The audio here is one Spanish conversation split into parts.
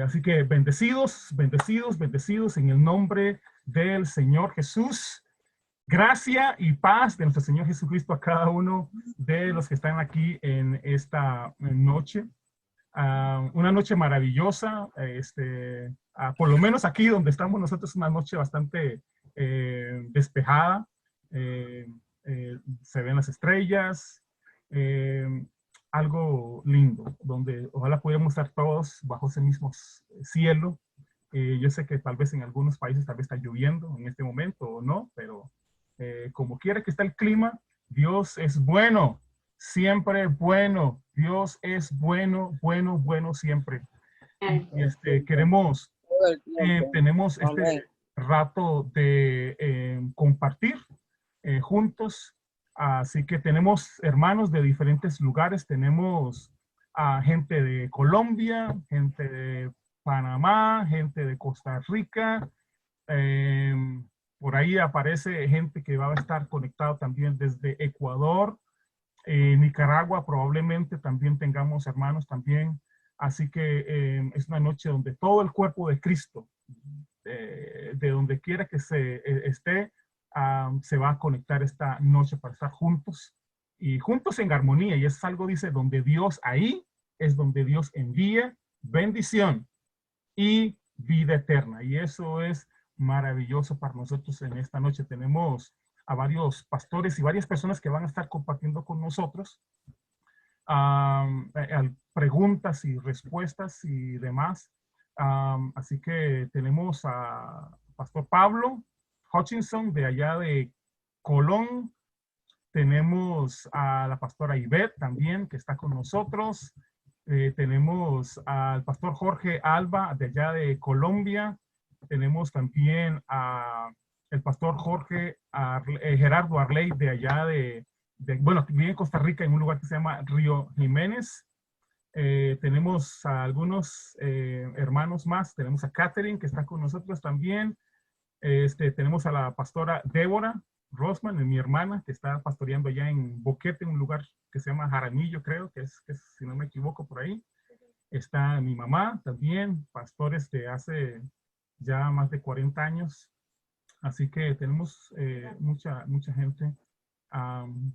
Así que bendecidos, bendecidos, bendecidos en el nombre del Señor Jesús. Gracia y paz de nuestro Señor Jesucristo a cada uno de los que están aquí en esta noche. Una noche maravillosa, por lo menos aquí donde estamos nosotros, una noche bastante despejada. Se ven las estrellas, eh, algo lindo, donde ojalá pudiéramos estar todos bajo ese mismo cielo. Yo sé que tal vez en algunos países tal vez está lloviendo en este momento o no, pero como quiera que está el clima, Dios es bueno, siempre bueno. Dios es bueno, bueno, bueno siempre. Y queremos, Todo el tiempo. tenemos Amén. rato de compartir juntos. Así que tenemos hermanos de diferentes lugares. Tenemos a gente de Colombia, gente de Panamá, gente de Costa Rica. Eh, por ahí aparece gente que va a estar conectado también desde Ecuador, Nicaragua. Probablemente también tengamos hermanos también. Así que es una noche donde todo el cuerpo de Cristo, de donde quiera que esté, se va a conectar esta noche para estar juntos y juntos en armonía. Y es algo, dice, donde Dios, ahí es donde Dios envía bendición y vida eterna. Y eso es maravilloso para nosotros en esta noche. Tenemos a varios pastores y varias personas que van a estar compartiendo con nosotros preguntas y respuestas y demás. Así que tenemos a Pastor Pablo Hutchinson de allá de Colón. Tenemos a la pastora Ivette también que está con nosotros. Tenemos al pastor Jorge Alba de allá de Colombia. Tenemos también a el pastor Gerardo Arley de allá bueno, vive en Costa Rica en un lugar que se llama Río Jiménez. Tenemos a algunos hermanos más. Tenemos a Catherine que está con nosotros también. Tenemos a la pastora Débora Rosman, mi hermana, que está pastoreando allá en Boquete, un lugar que se llama Jaramillo, creo, que es, si no me equivoco, por ahí. Está mi mamá también, pastores de hace ya más de 40 años. Así que tenemos mucha gente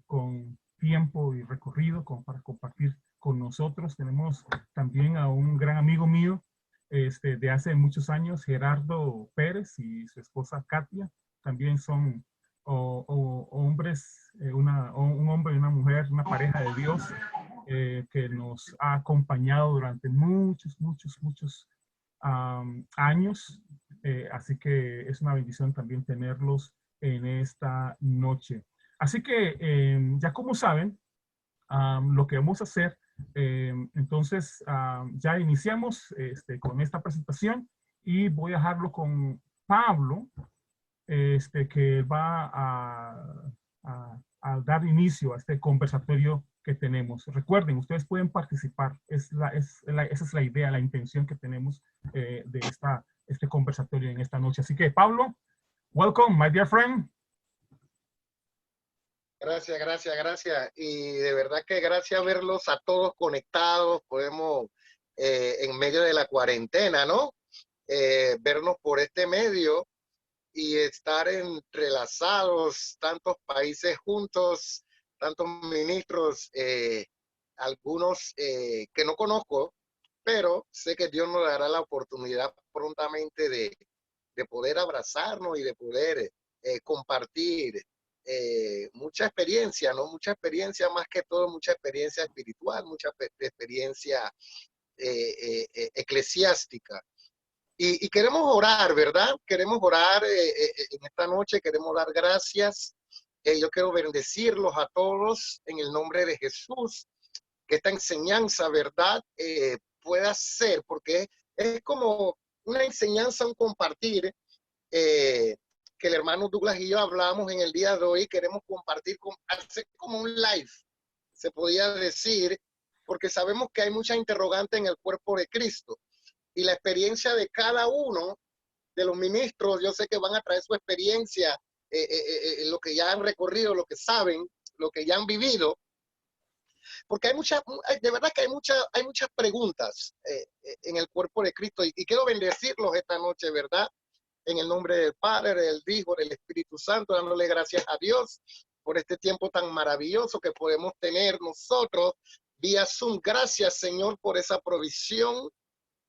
con tiempo y recorrido para compartir con nosotros. Tenemos también a un gran amigo mío de hace muchos años, Gerardo Pérez, y su esposa Katia. También son hombres, un hombre y una mujer, una pareja de Dios que nos ha acompañado durante muchos años. Así que es una bendición también tenerlos en esta noche. Así que ya como saben, lo que vamos a hacer, entonces ya iniciamos con esta presentación y voy a dejarlo con Pablo, que va a dar inicio a este conversatorio que tenemos. Recuerden, ustedes pueden participar, esa es la idea, la intención que tenemos de este conversatorio en esta noche. Así que Pablo, welcome, my dear friend. Gracias, gracias, gracias. Y de verdad que gracias verlos a todos conectados. Podemos, en medio de la cuarentena, ¿no? Vernos por este medio y estar entrelazados, tantos países juntos, tantos ministros, algunos que no conozco, pero sé que Dios nos dará la oportunidad prontamente de poder abrazarnos y de poder compartir mucha experiencia, ¿no? Mucha experiencia, más que todo, mucha experiencia espiritual, mucha experiencia eclesiástica. Y queremos orar, ¿verdad? Queremos orar en esta noche, queremos dar gracias. Yo quiero bendecirlos a todos en el nombre de Jesús, que esta enseñanza, ¿verdad? Pueda ser, porque es como una enseñanza, un compartir, que el hermano Douglas y yo hablamos en el día de hoy. Queremos compartir, hacer como un live, se podía decir, porque sabemos que hay mucha interrogante en el cuerpo de Cristo. Y la experiencia de cada uno de los ministros, yo sé que van a traer su experiencia, lo que ya han recorrido, lo que saben, lo que ya han vivido. porque de verdad que hay muchas preguntas en el cuerpo de Cristo y quiero bendecirlos esta noche, ¿verdad? En el nombre del Padre, del Hijo, del Espíritu Santo, dándole gracias a Dios por este tiempo tan maravilloso que podemos tener nosotros vía Zoom. Gracias, Señor, por esa provisión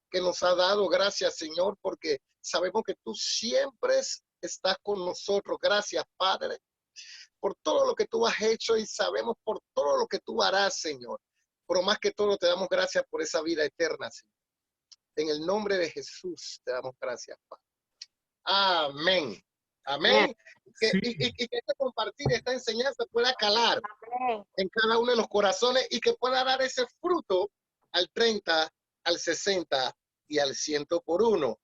que nos ha dado. Gracias, Señor, porque sabemos que tú siempre estás con nosotros. Gracias, Padre, por todo lo que tú has hecho y sabemos por todo lo que tú harás, Señor. Pero más que todo te damos gracias por esa vida eterna, Señor. En el nombre de Jesús te damos gracias, Padre. Amén. Amén. Sí, Y que este compartir, esta enseñanza pueda calar Amén. en cada uno de los corazones y que pueda dar ese fruto al 30, al 60 y al 100 por uno.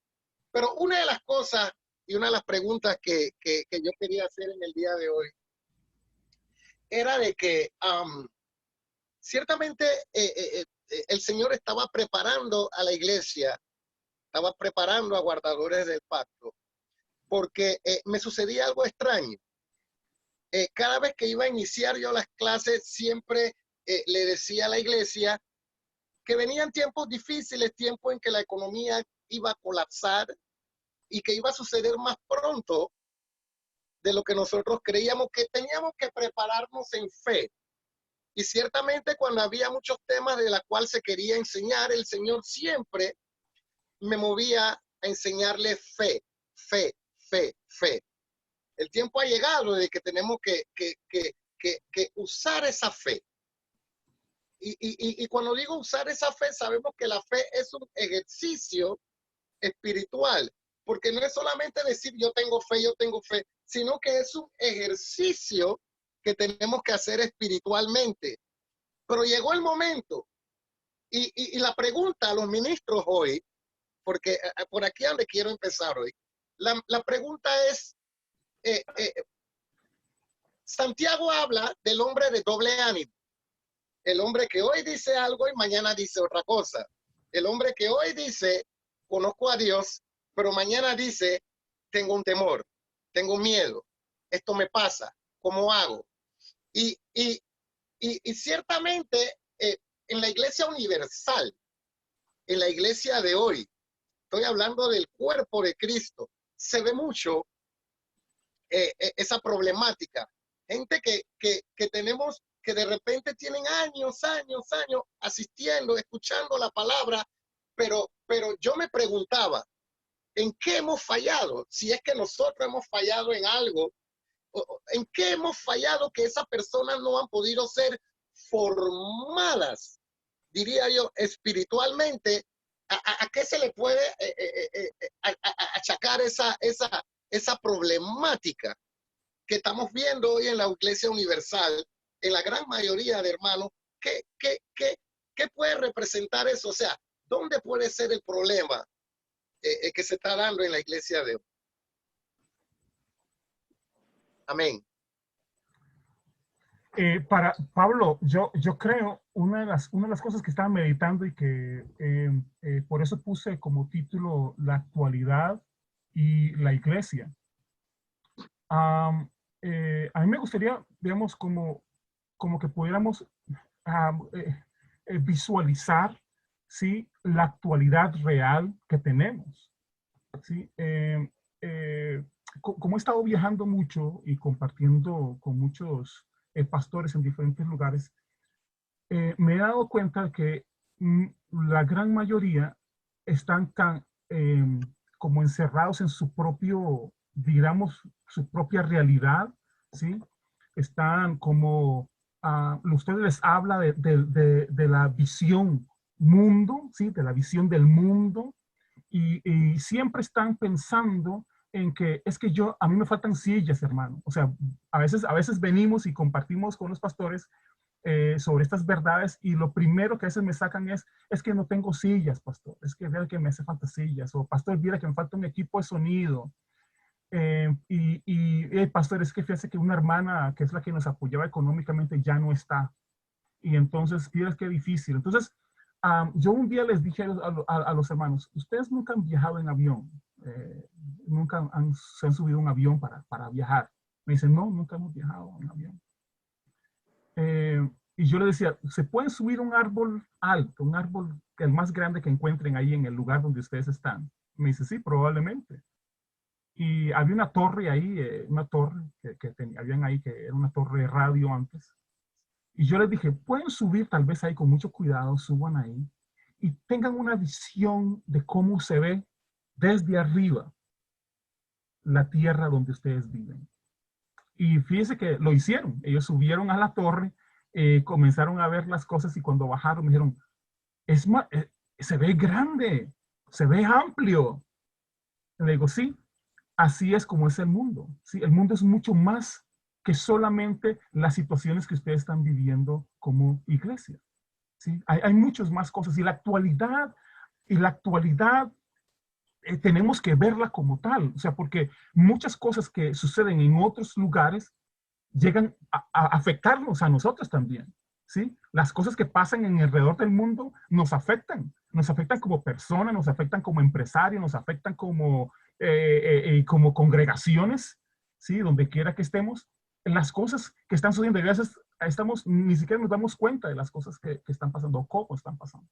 Pero una de las cosas y una de las preguntas que yo quería hacer en el día de hoy era de que ciertamente el Señor estaba preparando a la iglesia, estaba preparando a guardadores del pacto, porque me sucedía algo extraño. Cada vez que iba a iniciar yo las clases, siempre le decía a la iglesia que venían tiempos difíciles, tiempos en que la economía iba a colapsar y que iba a suceder más pronto de lo que nosotros creíamos, que teníamos que prepararnos en fe. Y ciertamente cuando había muchos temas de los cuales se quería enseñar, el Señor siempre me movía a enseñarle fe, fe, fe, fe. El tiempo ha llegado de que tenemos que usar esa fe. Y cuando digo usar esa fe, sabemos que la fe es un ejercicio espiritual, porque no es solamente decir yo tengo fe, sino que es un ejercicio que tenemos que hacer espiritualmente. Pero llegó el momento y la pregunta a los ministros hoy, porque por aquí es donde quiero empezar hoy, la pregunta es, Santiago habla del hombre de doble ánimo, el hombre que hoy dice algo y mañana dice otra cosa, el hombre que hoy dice conozco a Dios, pero mañana dice tengo un temor, tengo miedo, esto me pasa, ¿cómo hago? Y ciertamente en la iglesia universal, en la iglesia de hoy, estoy hablando del cuerpo de Cristo, se ve mucho esa problemática. Gente que tenemos que de repente tienen años asistiendo, escuchando la palabra, pero yo me preguntaba, ¿en qué hemos fallado? Si es que nosotros hemos fallado en algo, ¿en qué hemos fallado que esas personas no han podido ser formadas, diría yo, espiritualmente? ¿A qué se le puede achacar esa problemática que estamos viendo hoy en la Iglesia Universal, en la gran mayoría de hermanos? ¿Qué puede representar eso? O sea, ¿dónde puede ser el problema que se está dando en la iglesia de hoy? Amén. Para Pablo, yo creo una de las cosas que estaba meditando y que por eso puse como título la actualidad y la iglesia. A mí me gustaría, digamos, como que pudiéramos visualizar, ¿sí?, la actualidad real que tenemos, ¿sí? Como he estado viajando mucho y compartiendo con muchos pastores en diferentes lugares, me he dado cuenta que la gran mayoría están tan como encerrados en su propio, digamos, su propia realidad, ¿sí? Están como, ustedes les habla de la visión mundo, ¿sí? De la visión del mundo, y siempre están pensando en que es que a mí me faltan sillas, hermano. O sea, a veces venimos y compartimos con los pastores sobre estas verdades y lo primero que a veces me sacan es que no tengo sillas, pastor, es que vea que me hace falta sillas, o pastor, mira que me falta un equipo de sonido, pastor, es que fíjese que una hermana que es la que nos apoyaba económicamente ya no está, y entonces, mira qué difícil. Entonces, yo un día les dije a los hermanos, ustedes nunca han viajado en avión, nunca se han subido a un avión para viajar. Me dicen, no, nunca hemos viajado en avión. Y yo le decía, ¿se pueden subir un árbol alto, un árbol el más grande que encuentren ahí en el lugar donde ustedes están? Me dice, sí, probablemente. Y había una torre ahí, una torre habían ahí, que era una torre de radio antes. Y yo les dije, pueden subir tal vez ahí con mucho cuidado, suban ahí y tengan una visión de cómo se ve desde arriba la tierra donde ustedes viven. Y fíjense que lo hicieron. Ellos subieron a la torre, comenzaron a ver las cosas y cuando bajaron me dijeron, se ve grande, se ve amplio. Le digo, sí, así es como es el mundo. ¿Sí? El mundo es mucho más que solamente las situaciones que ustedes están viviendo como iglesia. ¿Sí? Hay muchas más cosas y la actualidad tenemos que verla como tal. O sea, porque muchas cosas que suceden en otros lugares llegan a afectarnos a nosotros también. ¿Sí? Las cosas que pasan en alrededor del mundo nos afectan como personas, nos afectan como empresarios, nos afectan como congregaciones, ¿sí? Donde quiera que estemos, las cosas que están sucediendo, a veces ni siquiera nos damos cuenta de las cosas que están pasando o cómo están pasando,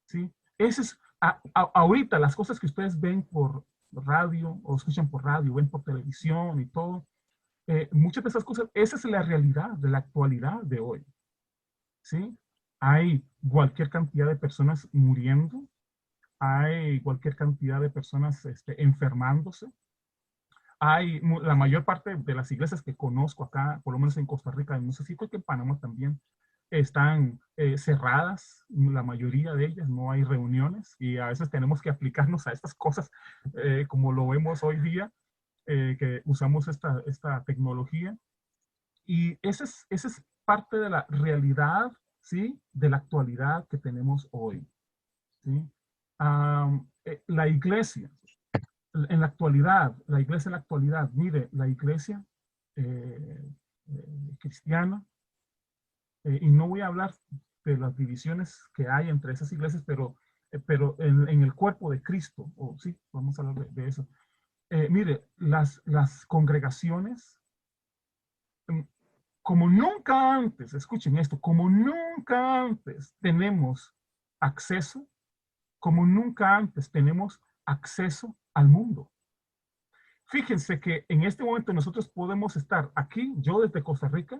¿sí? Ese es, ahorita las cosas que ustedes ven por radio o escuchan por radio, ven por televisión y todo, muchas de esas cosas, esa es la realidad de la actualidad de hoy, ¿sí? Hay cualquier cantidad de personas muriendo, hay cualquier cantidad de personas enfermándose, la mayor parte de las iglesias que conozco acá, por lo menos en Costa Rica, no sé si creo que en Panamá también, están cerradas, la mayoría de ellas, no hay reuniones y a veces tenemos que aplicarnos a estas cosas como lo vemos hoy día, que usamos esta tecnología. Y esa es parte de la realidad, ¿sí? De la actualidad que tenemos hoy, ¿sí? La iglesia, en la iglesia en la actualidad, mire, la iglesia cristiana, y no voy a hablar de las divisiones que hay entre esas iglesias, pero en el cuerpo de Cristo, o sí, vamos a hablar de eso. Mire, las congregaciones, mm, como nunca antes, escuchen esto, como nunca antes tenemos acceso, como nunca antes tenemos acceso al mundo. Fíjense que en este momento nosotros podemos estar aquí, yo desde Costa Rica,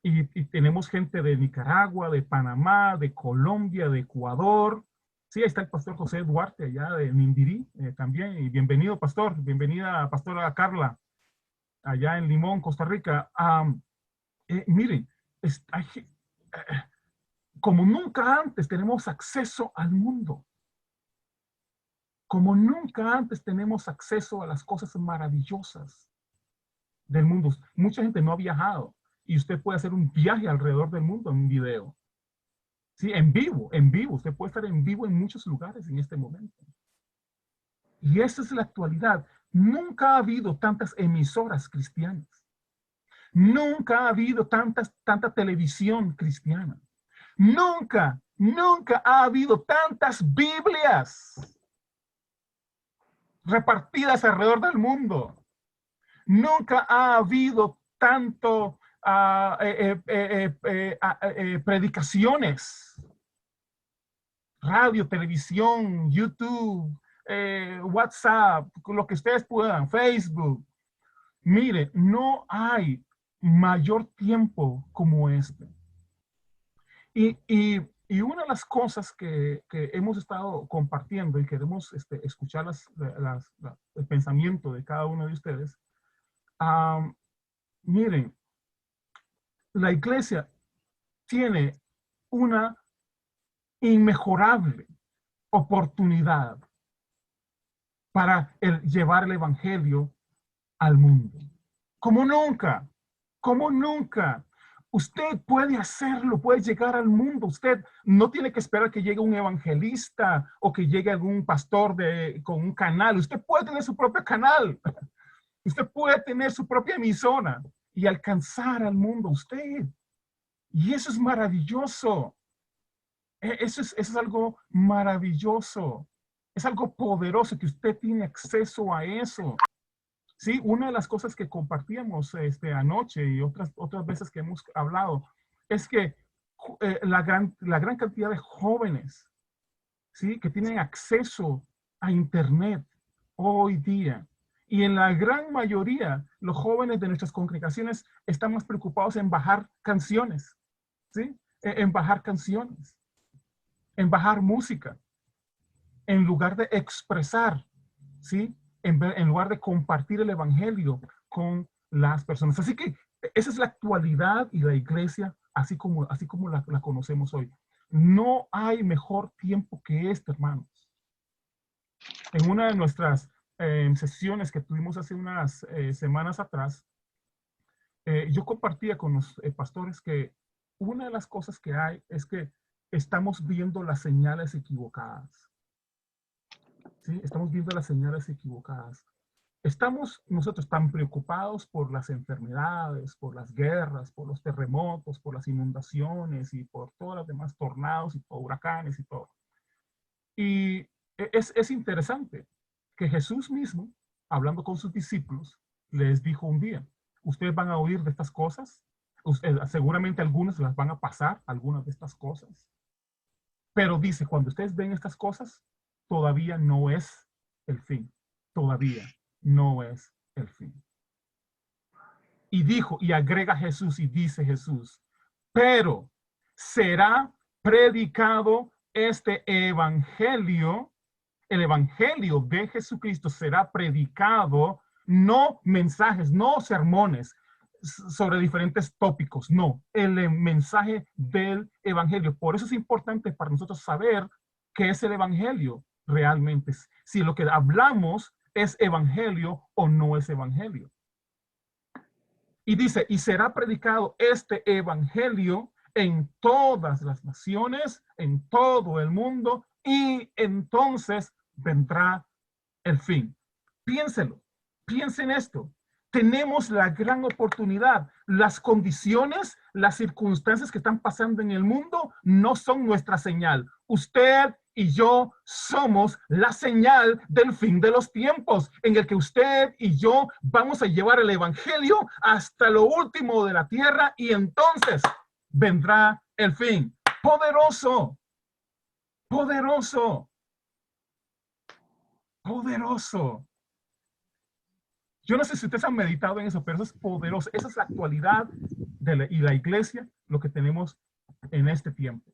y tenemos gente de Nicaragua, de Panamá, de Colombia, de Ecuador. Sí, ahí está el pastor José Duarte, allá de Nindirí, también. Y bienvenido, pastor. Bienvenida, pastora Carla, allá en Limón, Costa Rica. Miren, como nunca antes tenemos acceso al mundo. Como nunca antes tenemos acceso a las cosas maravillosas del mundo. Mucha gente no ha viajado y usted puede hacer un viaje alrededor del mundo en un video. Sí, en vivo, en vivo. Usted puede estar en vivo en muchos lugares en este momento. Y esa es la actualidad. Nunca ha habido tantas emisoras cristianas. Nunca ha habido tanta televisión cristiana. Nunca ha habido tantas Biblias repartidas alrededor del mundo. Nunca ha habido tanto predicaciones, radio, televisión, YouTube, WhatsApp, lo que ustedes puedan, Facebook. Mire, no hay mayor tiempo como este. Y una de las cosas que hemos estado compartiendo y queremos escuchar el pensamiento de cada uno de ustedes, miren, la iglesia tiene una inmejorable oportunidad para llevar el evangelio al mundo. Como nunca, como nunca. Usted puede hacerlo, puede llegar al mundo. Usted no tiene que esperar que llegue un evangelista o que llegue algún pastor con un canal. Usted puede tener su propio canal. Usted puede tener su propia emisora y alcanzar al mundo usted. Y eso es maravilloso. Eso es algo maravilloso. Es algo poderoso que usted tiene acceso a eso. Sí, una de las cosas que compartíamos anoche y otras veces que hemos hablado es que la gran cantidad de jóvenes, ¿sí?, que tienen acceso a Internet hoy día, y en la gran mayoría, los jóvenes de nuestras congregaciones están más preocupados en bajar canciones, ¿sí? En bajar canciones, en bajar música, en lugar de expresar, ¿sí? En lugar de compartir el evangelio con las personas. Así que esa es la actualidad y la iglesia, así como la conocemos hoy. No hay mejor tiempo que este, hermanos. En una de nuestras sesiones que tuvimos hace unas semanas atrás, yo compartía con los pastores que una de las cosas que hay es que estamos viendo las señales equivocadas. ¿Sí? Estamos viendo las señales equivocadas. Estamos nosotros tan preocupados por las enfermedades, por las guerras, por los terremotos, por las inundaciones y por todas las demás tornados y por huracanes y todo. Y es interesante que Jesús mismo, hablando con sus discípulos, les dijo un día, ustedes van a oír de estas cosas, seguramente algunos las van a pasar, algunas de estas cosas, pero dice, cuando ustedes ven estas cosas, todavía no es el fin, todavía no es el fin. Y dijo, y agrega Jesús y dice Jesús, pero será predicado este evangelio, el evangelio de Jesucristo será predicado, no mensajes, no sermones sobre diferentes tópicos, no, el mensaje del evangelio. Por eso es importante para nosotros saber qué es el evangelio realmente, si lo que hablamos es evangelio o no es evangelio. Y dice, y será predicado este evangelio en todas las naciones, en todo el mundo, y entonces vendrá el fin. Piénselo, piensen esto. Tenemos la gran oportunidad. Las condiciones, las circunstancias que están pasando en el mundo no son nuestra señal. Usted y yo somos la señal del fin de los tiempos, en el que usted y yo vamos a llevar el evangelio hasta lo último de la tierra y entonces vendrá el fin. Poderoso, poderoso, poderoso. Yo no sé si ustedes han meditado en eso, pero eso es poderoso. Esa es la actualidad y la iglesia, lo que tenemos en este tiempo.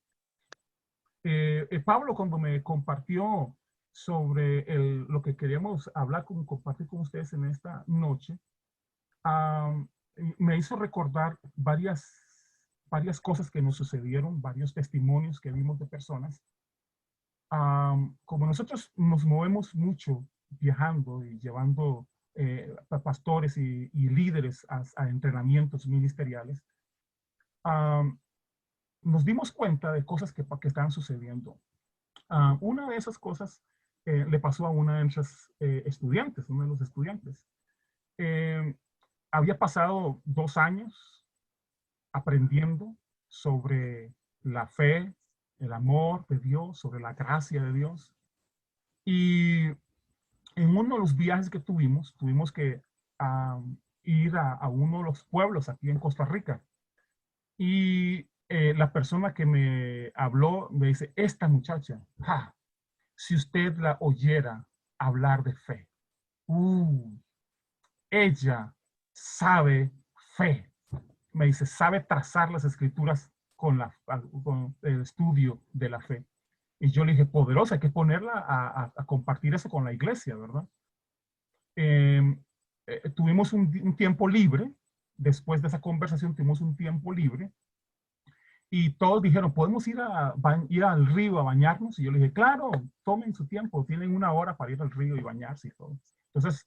Pablo, cuando me compartió sobre lo que queríamos hablar, compartir con ustedes en esta noche, me hizo recordar varias cosas que nos sucedieron, varios testimonios que vimos de personas. Como nosotros nos movemos mucho viajando y llevando pastores y líderes a entrenamientos ministeriales, nos dimos cuenta de cosas que estaban sucediendo. Una de esas cosas le pasó a una de nuestras estudiantes, uno de los estudiantes. Había pasado 2 años aprendiendo sobre la fe, el amor de Dios, sobre la gracia de Dios. Y en uno de los viajes que tuvimos que ir a uno de los pueblos aquí en Costa Rica. Y la persona que me habló me dice, esta muchacha, si usted la oyera hablar de fe, ella sabe fe. Me dice, sabe trazar las escrituras con el estudio de la fe. Y yo le dije, poderosa, hay que ponerla a compartir eso con la iglesia, ¿verdad? Tuvimos un tiempo libre. Después de esa conversación tuvimos un tiempo libre. Y todos dijeron, ¿podemos ir al río a bañarnos? Y yo le dije, claro, tomen su tiempo. Tienen 1 hora para ir al río y bañarse y todo. Entonces,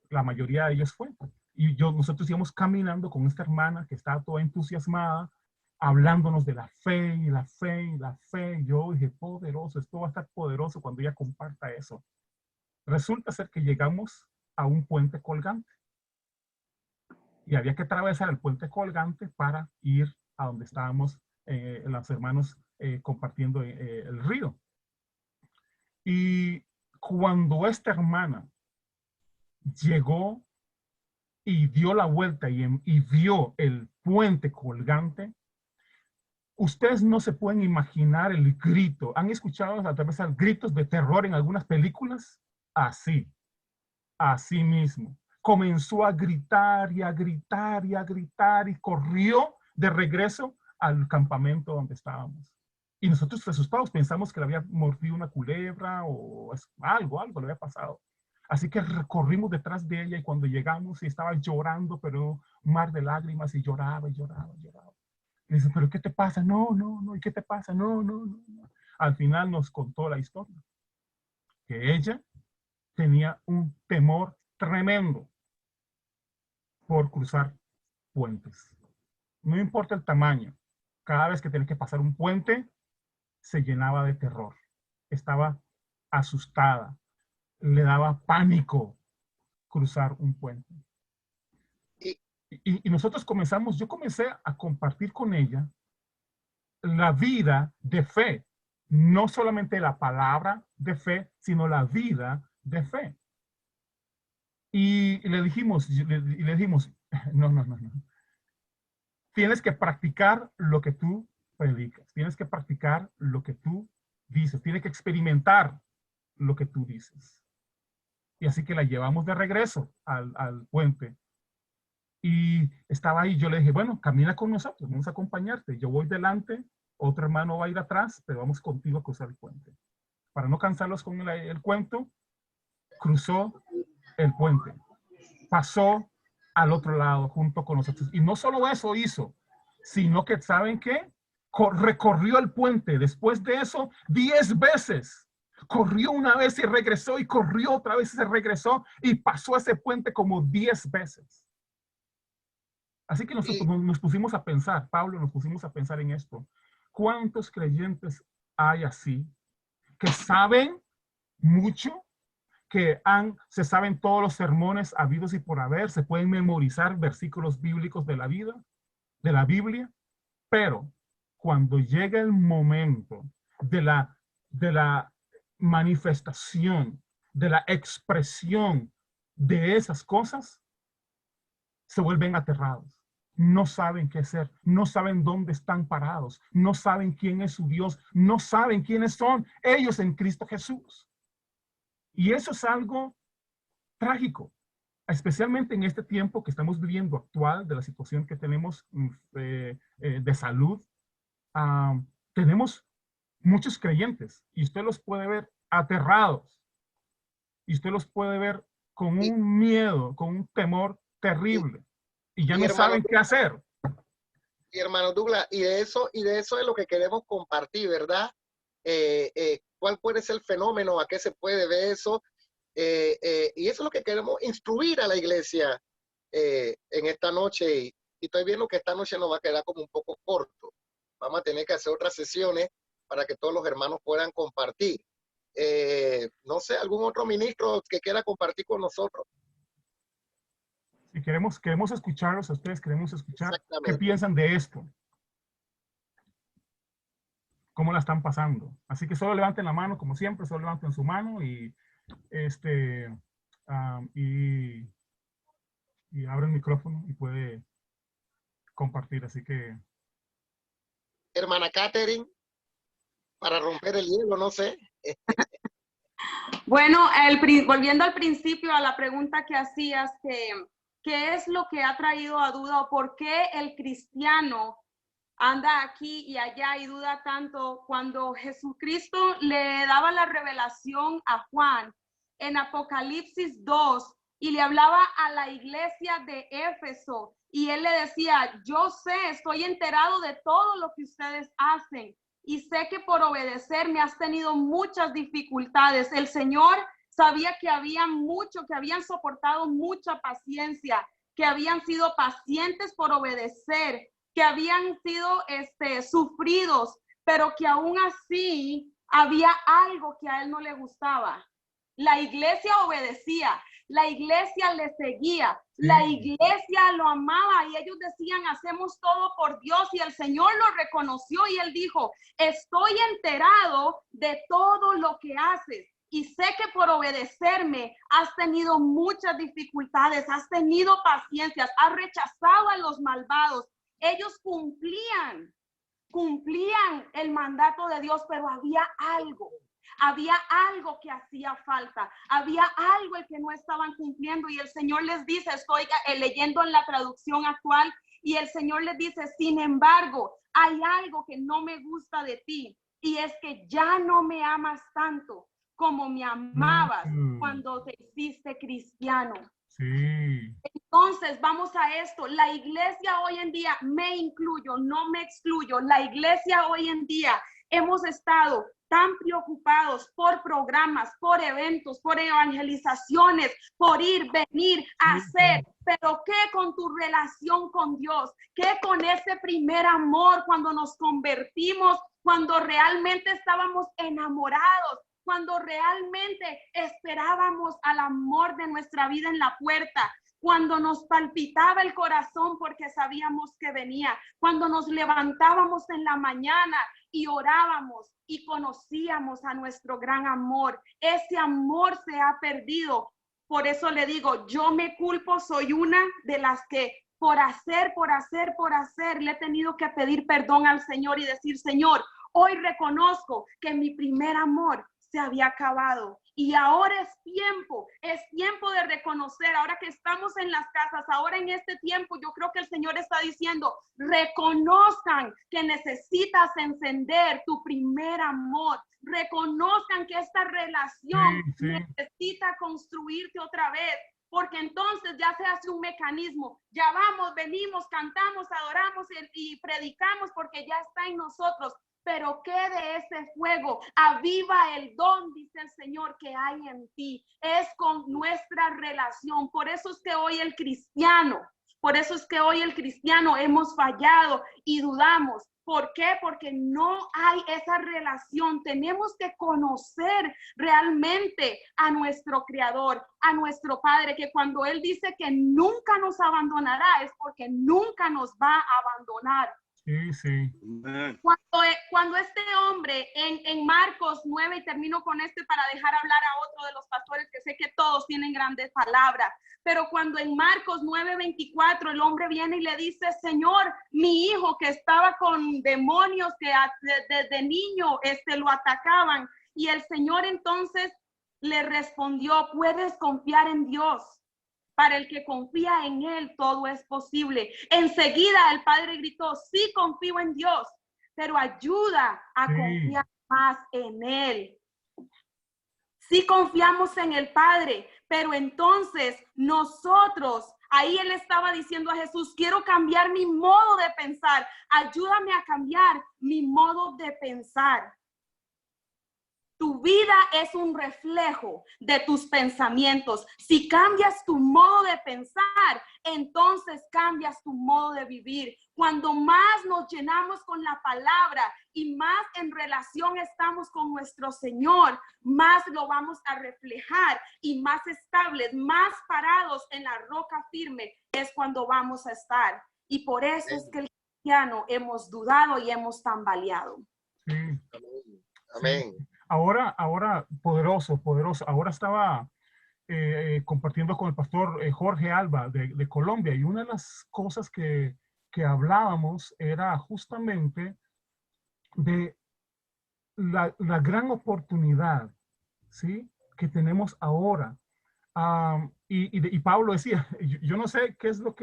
la mayoría de ellos fue. Y nosotros íbamos caminando con esta hermana que estaba toda entusiasmada, hablándonos de la fe y la fe y la fe. Yo dije, poderoso, esto va a estar poderoso cuando ella comparta eso. Resulta ser que llegamos a un puente colgante. Y había que atravesar el puente colgante para ir a donde estábamos los hermanos compartiendo el río. Y cuando esta hermana llegó y dio la vuelta y vio el puente colgante, Ustedes no se pueden imaginar el grito. ¿Han escuchado a través de gritos de terror en algunas películas? Así, así mismo. Comenzó a gritar y a gritar y a gritar y corrió de regreso al campamento donde estábamos. Y nosotros asustados pensamos que le había mordido una culebra o algo le había pasado. Así que corrimos detrás de ella y cuando llegamos y estaba llorando, pero un mar de lágrimas y lloraba y lloraba y lloraba. Y dice, ¿pero qué te pasa? No, no, no. ¿Y qué te pasa? No, no, no, no. Al final nos contó la historia. Que ella tenía un temor tremendo por cruzar puentes. No importa el tamaño. Cada vez que tenía que pasar un puente, se llenaba de terror. Estaba asustada. Le daba pánico cruzar un puente. Y, Y nosotros yo comencé a compartir con ella la vida de fe, no solamente la palabra de fe, sino la vida de fe. Y le dijimos, no, no, no, no. Tienes que practicar lo que tú predicas, tienes que practicar lo que tú dices, tienes que experimentar lo que tú dices. Y así que la llevamos de regreso al puente. Y estaba ahí, yo le dije, bueno, camina con nosotros, vamos a acompañarte. Yo voy delante, otro hermano va a ir atrás, pero vamos contigo a cruzar el puente. Para no cansarlos con el cuento, cruzó el puente, pasó al otro lado junto con nosotros. Y no solo eso hizo, sino que, ¿saben qué? Recorrió el puente. Después de eso, 10 veces. Corrió una vez y regresó, y corrió otra vez y se regresó, y pasó ese puente como 10 veces. Así que nosotros nos pusimos a pensar, Pablo, nos pusimos a pensar en esto. ¿Cuántos creyentes hay así que saben mucho, que se saben todos los sermones habidos y por haber, se pueden memorizar versículos bíblicos de la vida, de la Biblia, pero cuando llega el momento de la manifestación, de la expresión de esas cosas, se vuelven aterrados? No saben qué hacer, no saben dónde están parados, no saben quién es su Dios, no saben quiénes son ellos en Cristo Jesús. Y eso es algo trágico, especialmente en este tiempo que estamos viviendo actual, de la situación que tenemos de salud. Tenemos muchos creyentes y usted los puede ver aterrados, y usted los puede ver con y, un miedo, con un temor y, terrible, y ya y no hermano, saben qué hacer. y hermano Douglas, y de eso es lo que queremos compartir, ¿verdad? ¿Cuál puede ser el fenómeno? ¿A qué se puede ver eso? Y eso es lo que queremos instruir a la iglesia en esta noche. Y estoy viendo que esta noche nos va a quedar como un poco corto. Vamos a tener que hacer otras sesiones para que todos los hermanos puedan compartir. No sé, algún otro ministro que quiera compartir con nosotros. Si queremos escucharlos a ustedes, queremos escuchar qué Exactamente. piensan de esto, cómo la están pasando. Así que solo levanten la mano, como siempre, solo levanten su mano y y abre el micrófono y puede compartir. Así que, Hermana Catherine, para romper el hielo, no sé. Bueno, volviendo al principio a la pregunta que hacías, ¿qué es lo que ha traído a duda o por qué el cristiano anda aquí y allá y duda tanto? Cuando Jesucristo le daba la revelación a Juan en Apocalipsis 2 y le hablaba a la iglesia de Éfeso y él le decía, yo sé, estoy enterado de todo lo que ustedes hacen y sé que por obedecerme has tenido muchas dificultades. El Señor sabía que habían soportado mucha paciencia, que habían sido pacientes por obedecer, que habían sido sufridos, pero que aún así había algo que a él no le gustaba. La iglesia obedecía, la iglesia le seguía, sí. La iglesia lo amaba y ellos decían, hacemos todo por Dios, y el Señor lo reconoció y él dijo, estoy enterado de todo lo que haces y sé que por obedecerme has tenido muchas dificultades, has tenido paciencias, has rechazado a los malvados. Ellos cumplían cumplían el mandato de Dios, pero había algo que hacía falta, había algo el que no estaban cumpliendo, y el Señor les dice, estoy leyendo en la traducción actual, y el Señor les dice, sin embargo, hay algo que no me gusta de ti, y es que ya no me amas tanto como me amabas cuando te hiciste cristiano. Sí. Entonces, vamos a esto. La iglesia hoy en día, me incluyo, no me excluyo, la iglesia hoy en día hemos estado tan preocupados por programas, por eventos, por evangelizaciones, por ir, venir, hacer. Pero ¿qué con tu relación con Dios? ¿Qué con ese primer amor cuando nos convertimos, cuando realmente estábamos enamorados? Cuando realmente esperábamos al amor de nuestra vida en la puerta, cuando nos palpitaba el corazón porque sabíamos que venía, cuando nos levantábamos en la mañana y orábamos y conocíamos a nuestro gran amor. Ese amor se ha perdido. Por eso le digo, yo me culpo, soy una de las que por hacer, le he tenido que pedir perdón al Señor y decir, Señor, hoy reconozco que mi primer amor se había acabado y ahora es tiempo de reconocer, ahora que estamos en las casas, ahora en este tiempo, yo creo que el Señor está diciendo, reconozcan que necesitas encender tu primer amor, reconozcan que esta relación necesita construirte otra vez, porque entonces ya se hace un mecanismo, ya vamos, venimos, cantamos, adoramos y predicamos porque ya está en nosotros. Pero ¿qué de ese fuego? Aviva el don, dice el Señor, que hay en ti. Es con nuestra relación. Por eso es que hoy el cristiano hemos fallado y dudamos. ¿Por qué? Porque no hay esa relación. Tenemos que conocer realmente a nuestro Creador, a nuestro Padre, que cuando Él dice que nunca nos abandonará, es porque nunca nos va a abandonar. Sí, sí. Cuando este hombre en Marcos 9, y termino con para dejar hablar a otro de los pastores, que sé que todos tienen grandes palabras, pero cuando en Marcos 9:24 el hombre viene y le dice, Señor, mi hijo que estaba con demonios que desde niño lo atacaban, y el Señor entonces le respondió, puedes confiar en Dios. Para el que confía en Él, todo es posible. Enseguida el padre gritó, sí confío en Dios, pero ayuda a confiar más en Él. Sí confiamos en el Padre, pero entonces nosotros, ahí Él estaba diciendo a Jesús, quiero cambiar mi modo de pensar. Ayúdame a cambiar mi modo de pensar. Tu vida es un reflejo de tus pensamientos. Si cambias tu modo de pensar, entonces cambias tu modo de vivir. Cuando más nos llenamos con la palabra y más en relación estamos con nuestro Señor, más lo vamos a reflejar y más estables, más parados en la roca firme es cuando vamos a estar. Y por eso es que el cristiano hemos dudado y hemos tambaleado. Sí. Amén. Sí. Ahora, poderoso. Ahora estaba compartiendo con el pastor Jorge Alba de Colombia, y una de las cosas que hablábamos era justamente de la gran oportunidad, ¿sí?, que tenemos ahora. Y Pablo decía, yo no sé qué es lo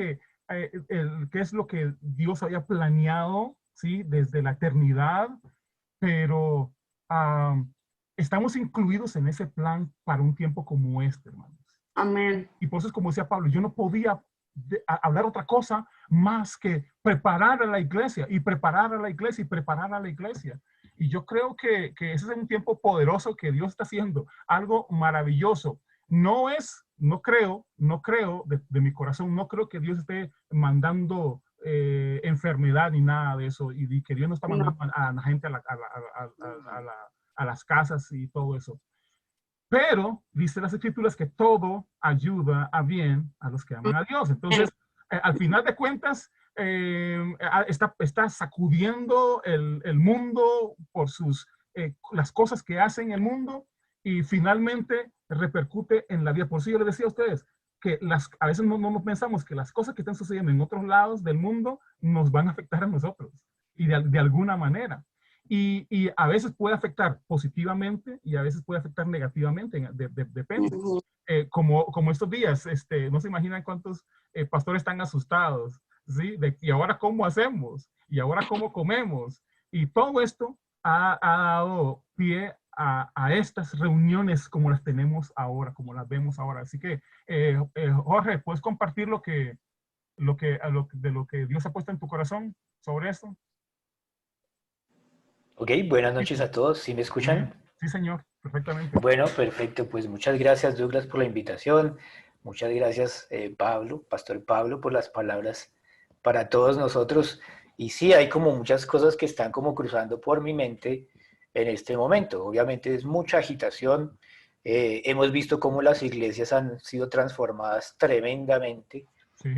que Dios había planeado, ¿sí?, desde la eternidad, pero estamos incluidos en ese plan para un tiempo como este, hermanos. Amén. Y por eso es como decía Pablo, yo no podía hablar otra cosa más que preparar a la iglesia y preparar a la iglesia y preparar a la iglesia. Y yo creo que ese es un tiempo poderoso que Dios está haciendo, algo maravilloso. No creo de mi corazón, no creo que Dios esté mandando enfermedad ni nada de eso, y que Dios no está mandando a la gente a las casas y todo eso. Pero dice las escrituras que todo ayuda a bien a los que aman a Dios. Entonces, al final de cuentas, está sacudiendo el mundo por las cosas que hace en el mundo, y finalmente repercute en la vida. Por eso yo les decía a ustedes que a veces no pensamos que las cosas que están sucediendo en otros lados del mundo nos van a afectar a nosotros. y de alguna manera. Y a veces puede afectar positivamente y a veces puede afectar negativamente, depende. Como estos días, no se imaginan cuántos pastores están asustados, ¿sí? ¿Y ahora cómo hacemos? ¿Y ahora cómo comemos? Y todo esto ha dado pie a estas reuniones como las tenemos ahora, como las vemos ahora. Así que, Jorge, ¿puedes compartir de lo que Dios ha puesto en tu corazón sobre esto? Ok, buenas Sí, noches a todos. ¿Sí me escuchan? sí, señor, perfectamente. Bueno, perfecto. Pues muchas gracias, Douglas, por la invitación. Muchas gracias, Pablo, Pastor Pablo, por las palabras para todos nosotros. Y sí, hay como muchas cosas que están como cruzando por mi mente en este momento. Obviamente es mucha agitación. Hemos visto cómo las iglesias han sido transformadas tremendamente. Sí.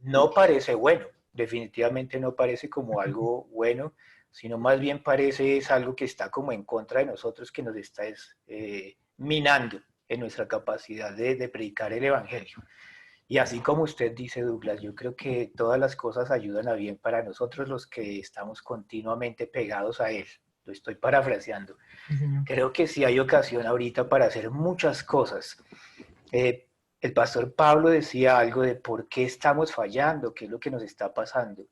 No parece bueno, definitivamente no parece como algo bueno, sino más bien parece es algo que está como en contra de nosotros, que nos está minando en nuestra capacidad de predicar el Evangelio. Y así como usted dice, Douglas, yo creo que todas las cosas ayudan a bien para nosotros los que estamos continuamente pegados a Él. Lo estoy parafraseando. Sí, señor. Creo que sí hay ocasión ahorita para hacer muchas cosas. Eh, el pastor Pablo decía algo de por qué estamos fallando, qué es lo que nos está pasando.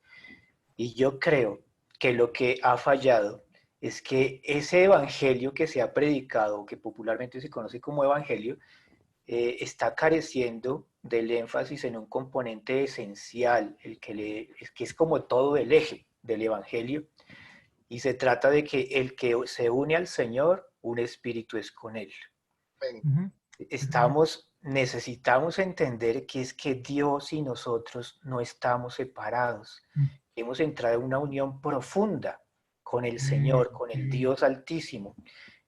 Y yo creo que lo que ha fallado es que ese evangelio que se ha predicado, que popularmente se conoce como evangelio, está careciendo del énfasis en un componente esencial, que es como todo el eje del evangelio. Y se trata de que el que se une al Señor, un espíritu es con él. Necesitamos entender que es que Dios y nosotros no estamos separados. Hemos entrado en una unión profunda con el Señor, con el Dios Altísimo.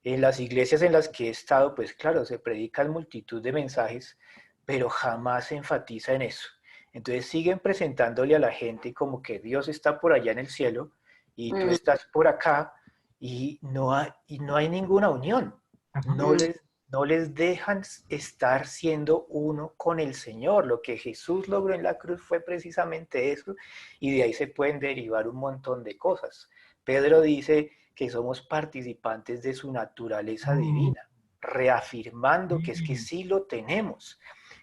En las iglesias en las que he estado, pues claro, se predican multitud de mensajes, pero jamás se enfatiza en eso. Entonces siguen presentándole a la gente como que Dios está por allá en el cielo y tú estás por acá y no hay ninguna unión. No les dejan estar siendo uno con el Señor. Lo que Jesús logró en la cruz fue precisamente eso, y de ahí se pueden derivar un montón de cosas. Pedro dice que somos participantes de su naturaleza divina, reafirmando que es que sí lo tenemos.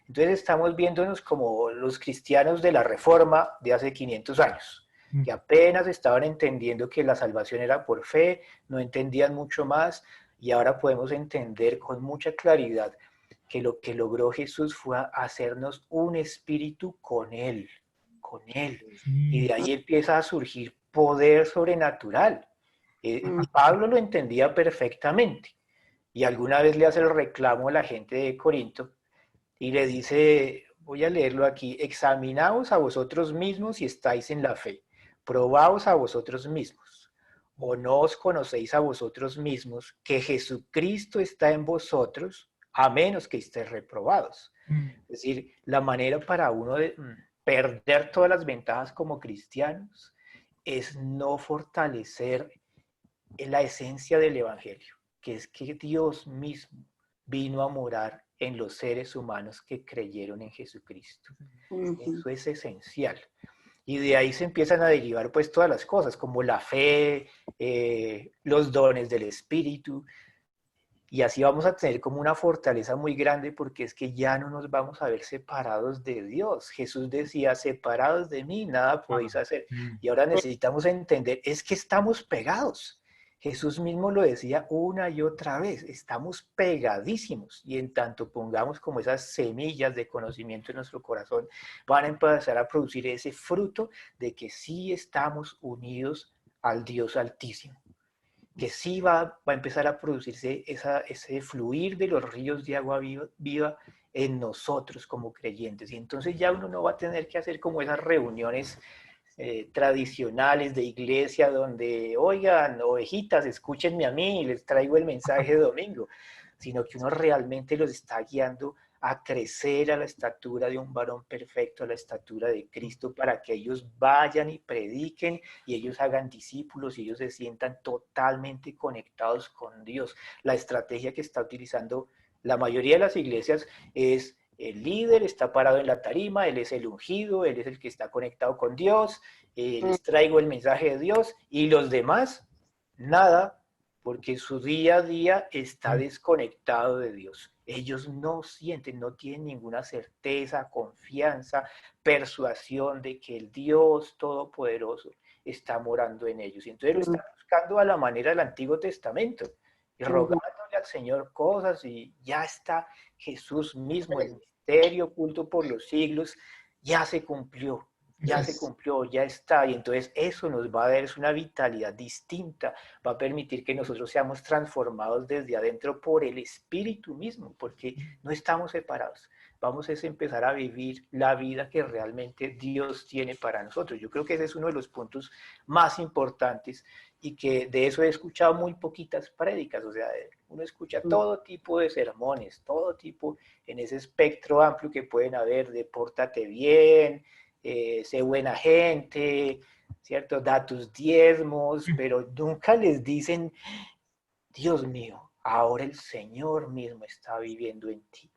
Entonces estamos viéndonos como los cristianos de la Reforma de hace 500 años, que apenas estaban entendiendo que la salvación era por fe, no entendían mucho más, y ahora podemos entender con mucha claridad que lo que logró Jesús fue hacernos un espíritu con Él, con Él. Y de ahí empieza a surgir poder sobrenatural. Pablo lo entendía perfectamente, y alguna vez le hace el reclamo a la gente de Corinto y le dice, voy a leerlo aquí, examinaos a vosotros mismos si estáis en la fe, probaos a vosotros mismos, o no os conocéis a vosotros mismos que Jesucristo está en vosotros, a menos que estéis reprobados. Es decir, la manera para uno de perder todas las ventajas como cristianos es no fortalecer la esencia del Evangelio, que es que Dios mismo vino a morar en los seres humanos que creyeron en Jesucristo. Eso es esencial. Y de ahí se empiezan a derivar pues todas las cosas, como la fe, los dones del Espíritu, y así vamos a tener como una fortaleza muy grande, porque es que ya no nos vamos a ver separados de Dios. Jesús decía, separados de mí, nada podéis hacer. Y ahora necesitamos entender, es que estamos pegados. Jesús mismo lo decía una y otra vez, estamos pegadísimos, y en tanto pongamos como esas semillas de conocimiento en nuestro corazón, van a empezar a producir ese fruto de que sí estamos unidos al Dios Altísimo, que sí va a empezar a producirse ese fluir de los ríos de agua viva en nosotros como creyentes. Y entonces ya uno no va a tener que hacer como esas reuniones tradicionales de iglesia donde, oigan, ovejitas, escúchenme a mí, les traigo el mensaje de domingo, sino que uno realmente los está guiando a crecer a la estatura de un varón perfecto, a la estatura de Cristo, para que ellos vayan y prediquen y ellos hagan discípulos y ellos se sientan totalmente conectados con Dios. La estrategia que está utilizando la mayoría de las iglesias es El líder está parado en la tarima, él es el ungido, él es el que está conectado con Dios, les traigo el mensaje de Dios, y los demás, nada, porque su día a día está desconectado de Dios. Ellos no sienten, no tienen ninguna certeza, confianza, persuasión de que el Dios Todopoderoso está morando en ellos. Y entonces lo están buscando a la manera del Antiguo Testamento, y rogándole al Señor cosas, y ya está Jesús mismo, el misterio oculto por los siglos, ya se cumplió. Ya se cumplió, ya está, y entonces eso nos va a dar una vitalidad distinta, va a permitir que nosotros seamos transformados desde adentro por el Espíritu mismo, porque no estamos separados. Vamos a empezar a vivir la vida que realmente Dios tiene para nosotros. Yo creo que ese es uno de los puntos más importantes, y que de eso he escuchado muy poquitas prédicas. O sea, uno escucha todo tipo de sermones, todo tipo, en ese espectro amplio que pueden haber, de pórtate bien, sé buena gente, ¿cierto? Da tus diezmos, pero nunca les dicen, Dios mío, ahora el Señor mismo está viviendo en ti.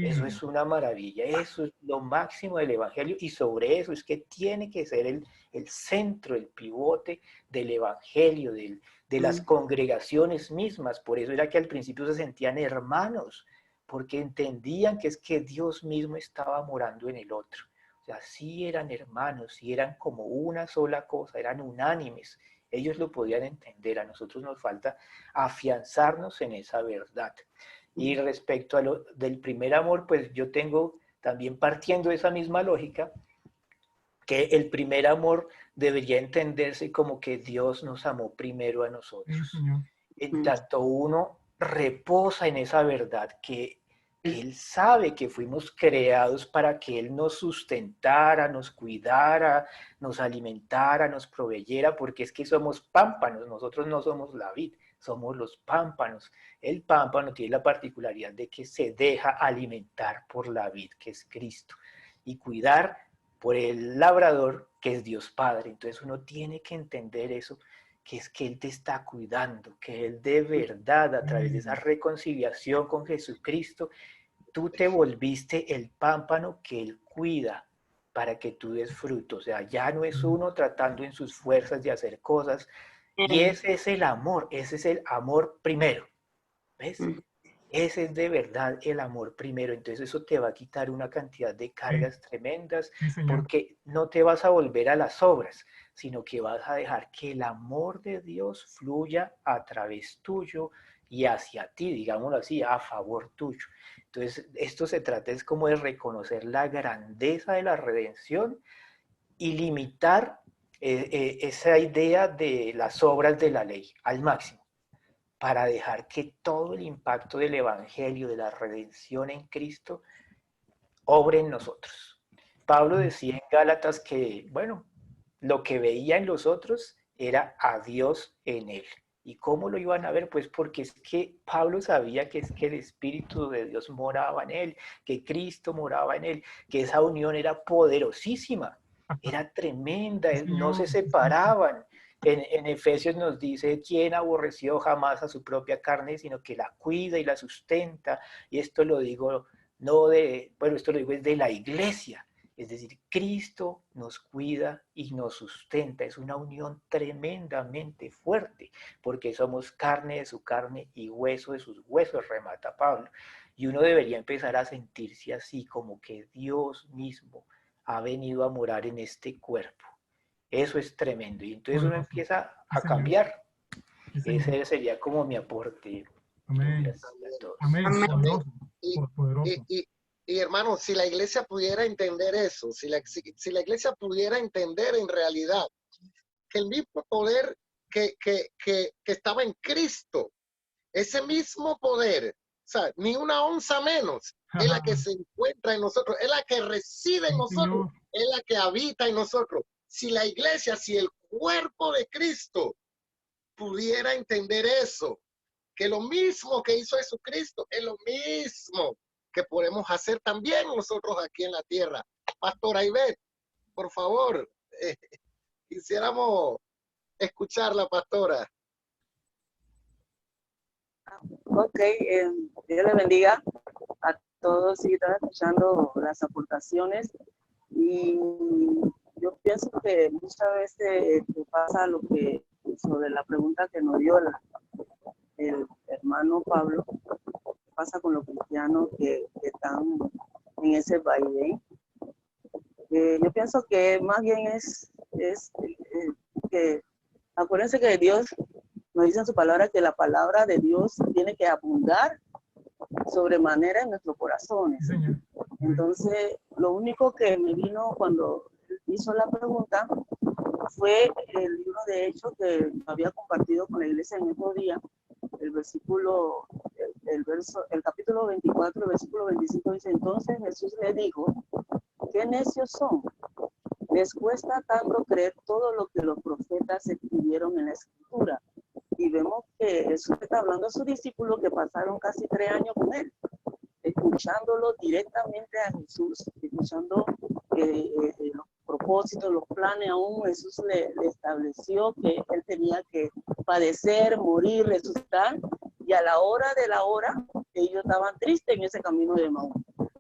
Eso es una maravilla, eso es lo máximo del Evangelio, y sobre eso es que tiene que ser el centro, el pivote del Evangelio, de las congregaciones mismas. Por eso era que al principio se sentían hermanos, porque entendían que es que Dios mismo estaba morando en el otro. O sea, sí eran hermanos, sí eran como una sola cosa, eran unánimes. Ellos lo podían entender, a nosotros nos falta afianzarnos en esa verdad. Y respecto a lo del primer amor, pues yo tengo también, partiendo de esa misma lógica, que el primer amor debería entenderse como que Dios nos amó primero a nosotros. En tanto uno reposa en esa verdad, que Él sabe que fuimos creados para que Él nos sustentara, nos cuidara, nos alimentara, nos proveyera, porque es que somos pámpanos, nosotros no somos la vid, somos los pámpanos. El pámpano tiene la particularidad de que se deja alimentar por la vid, que es Cristo, y cuidar por el labrador, que es Dios Padre. Entonces uno tiene que entender eso, que es que Él te está cuidando, que Él de verdad, a través de esa reconciliación con Jesucristo, tú te volviste el pámpano que Él cuida para que tú des fruto. O sea, ya no es uno tratando en sus fuerzas de hacer cosas, y ese es el amor, ese es el amor primero, ¿ves? Ese es de verdad el amor primero. Entonces eso te va a quitar una cantidad de cargas tremendas, porque no te vas a volver a las obras, sino que vas a dejar que el amor de Dios fluya a través tuyo y hacia ti, digámoslo así, a favor tuyo. Entonces esto se trata es como de reconocer la grandeza de la redención y limitar esa idea de las obras de la ley al máximo, para dejar que todo el impacto del Evangelio, de la redención en Cristo, obre en nosotros. Pablo decía en Gálatas que, bueno, lo que veía en los otros era a Dios en él. ¿Y cómo lo iban a ver? Pues porque es que Pablo sabía que es que el Espíritu de Dios moraba en él, que Cristo moraba en él, que esa unión era poderosísima, era tremenda, no se separaban. En Efesios nos dice, ¿quién aborreció jamás a su propia carne, sino que la cuida y la sustenta? Y esto lo digo, no de, bueno, esto lo digo es de la iglesia. Es decir, Cristo nos cuida y nos sustenta. Es una unión tremendamente fuerte, porque somos carne de su carne y hueso de sus huesos, remata Pablo. Y uno debería empezar a sentirse así, como que Dios mismo ha venido a morar en este cuerpo. Eso es tremendo. Y entonces uno empieza a cambiar. Ese sería como mi aporte. Amén. Gracias a todos. Amén. Poderoso. Poderoso. Y hermano, si la iglesia pudiera entender eso, si la iglesia pudiera entender en realidad que el mismo poder que estaba en Cristo, ese mismo poder, o sea, ni una onza menos, es la que se encuentra en nosotros, es la que reside en nosotros, es la que habita en nosotros. Si la iglesia, si el cuerpo de Cristo pudiera entender eso, que lo mismo que hizo Jesucristo es lo mismo que podemos hacer también nosotros aquí en la tierra. Pastora Ivette, por favor, quisiéramos escuchar la pastora. Ok, Dios le bendiga a todos. Sí, estaba escuchando las aportaciones y yo pienso que muchas veces pasa lo que, sobre la pregunta que nos dio el hermano Pablo, pasa con los cristianos que están en ese vaivén. Yo pienso que más bien es que acuérdense que Dios nos dice en su palabra que la palabra de Dios tiene que abundar sobremanera en nuestros corazones. Sí, señor. Entonces, lo único que me vino cuando hizo la pregunta fue el libro de Hechos que había compartido con la iglesia en estos días, el versículo, el capítulo 24, el versículo 25 dice: entonces Jesús le dijo, ¿qué necios son? Les cuesta tanto creer todo lo que los profetas escribieron en la escritura. Y vemos que Jesús está hablando a sus discípulos que pasaron casi 3 años con él, escuchándolo directamente a Jesús, escuchando los propósitos, los planes. Aún Jesús le estableció que él tenía que padecer, morir, resucitar, y a la hora de la hora ellos estaban tristes en ese camino de Emaús.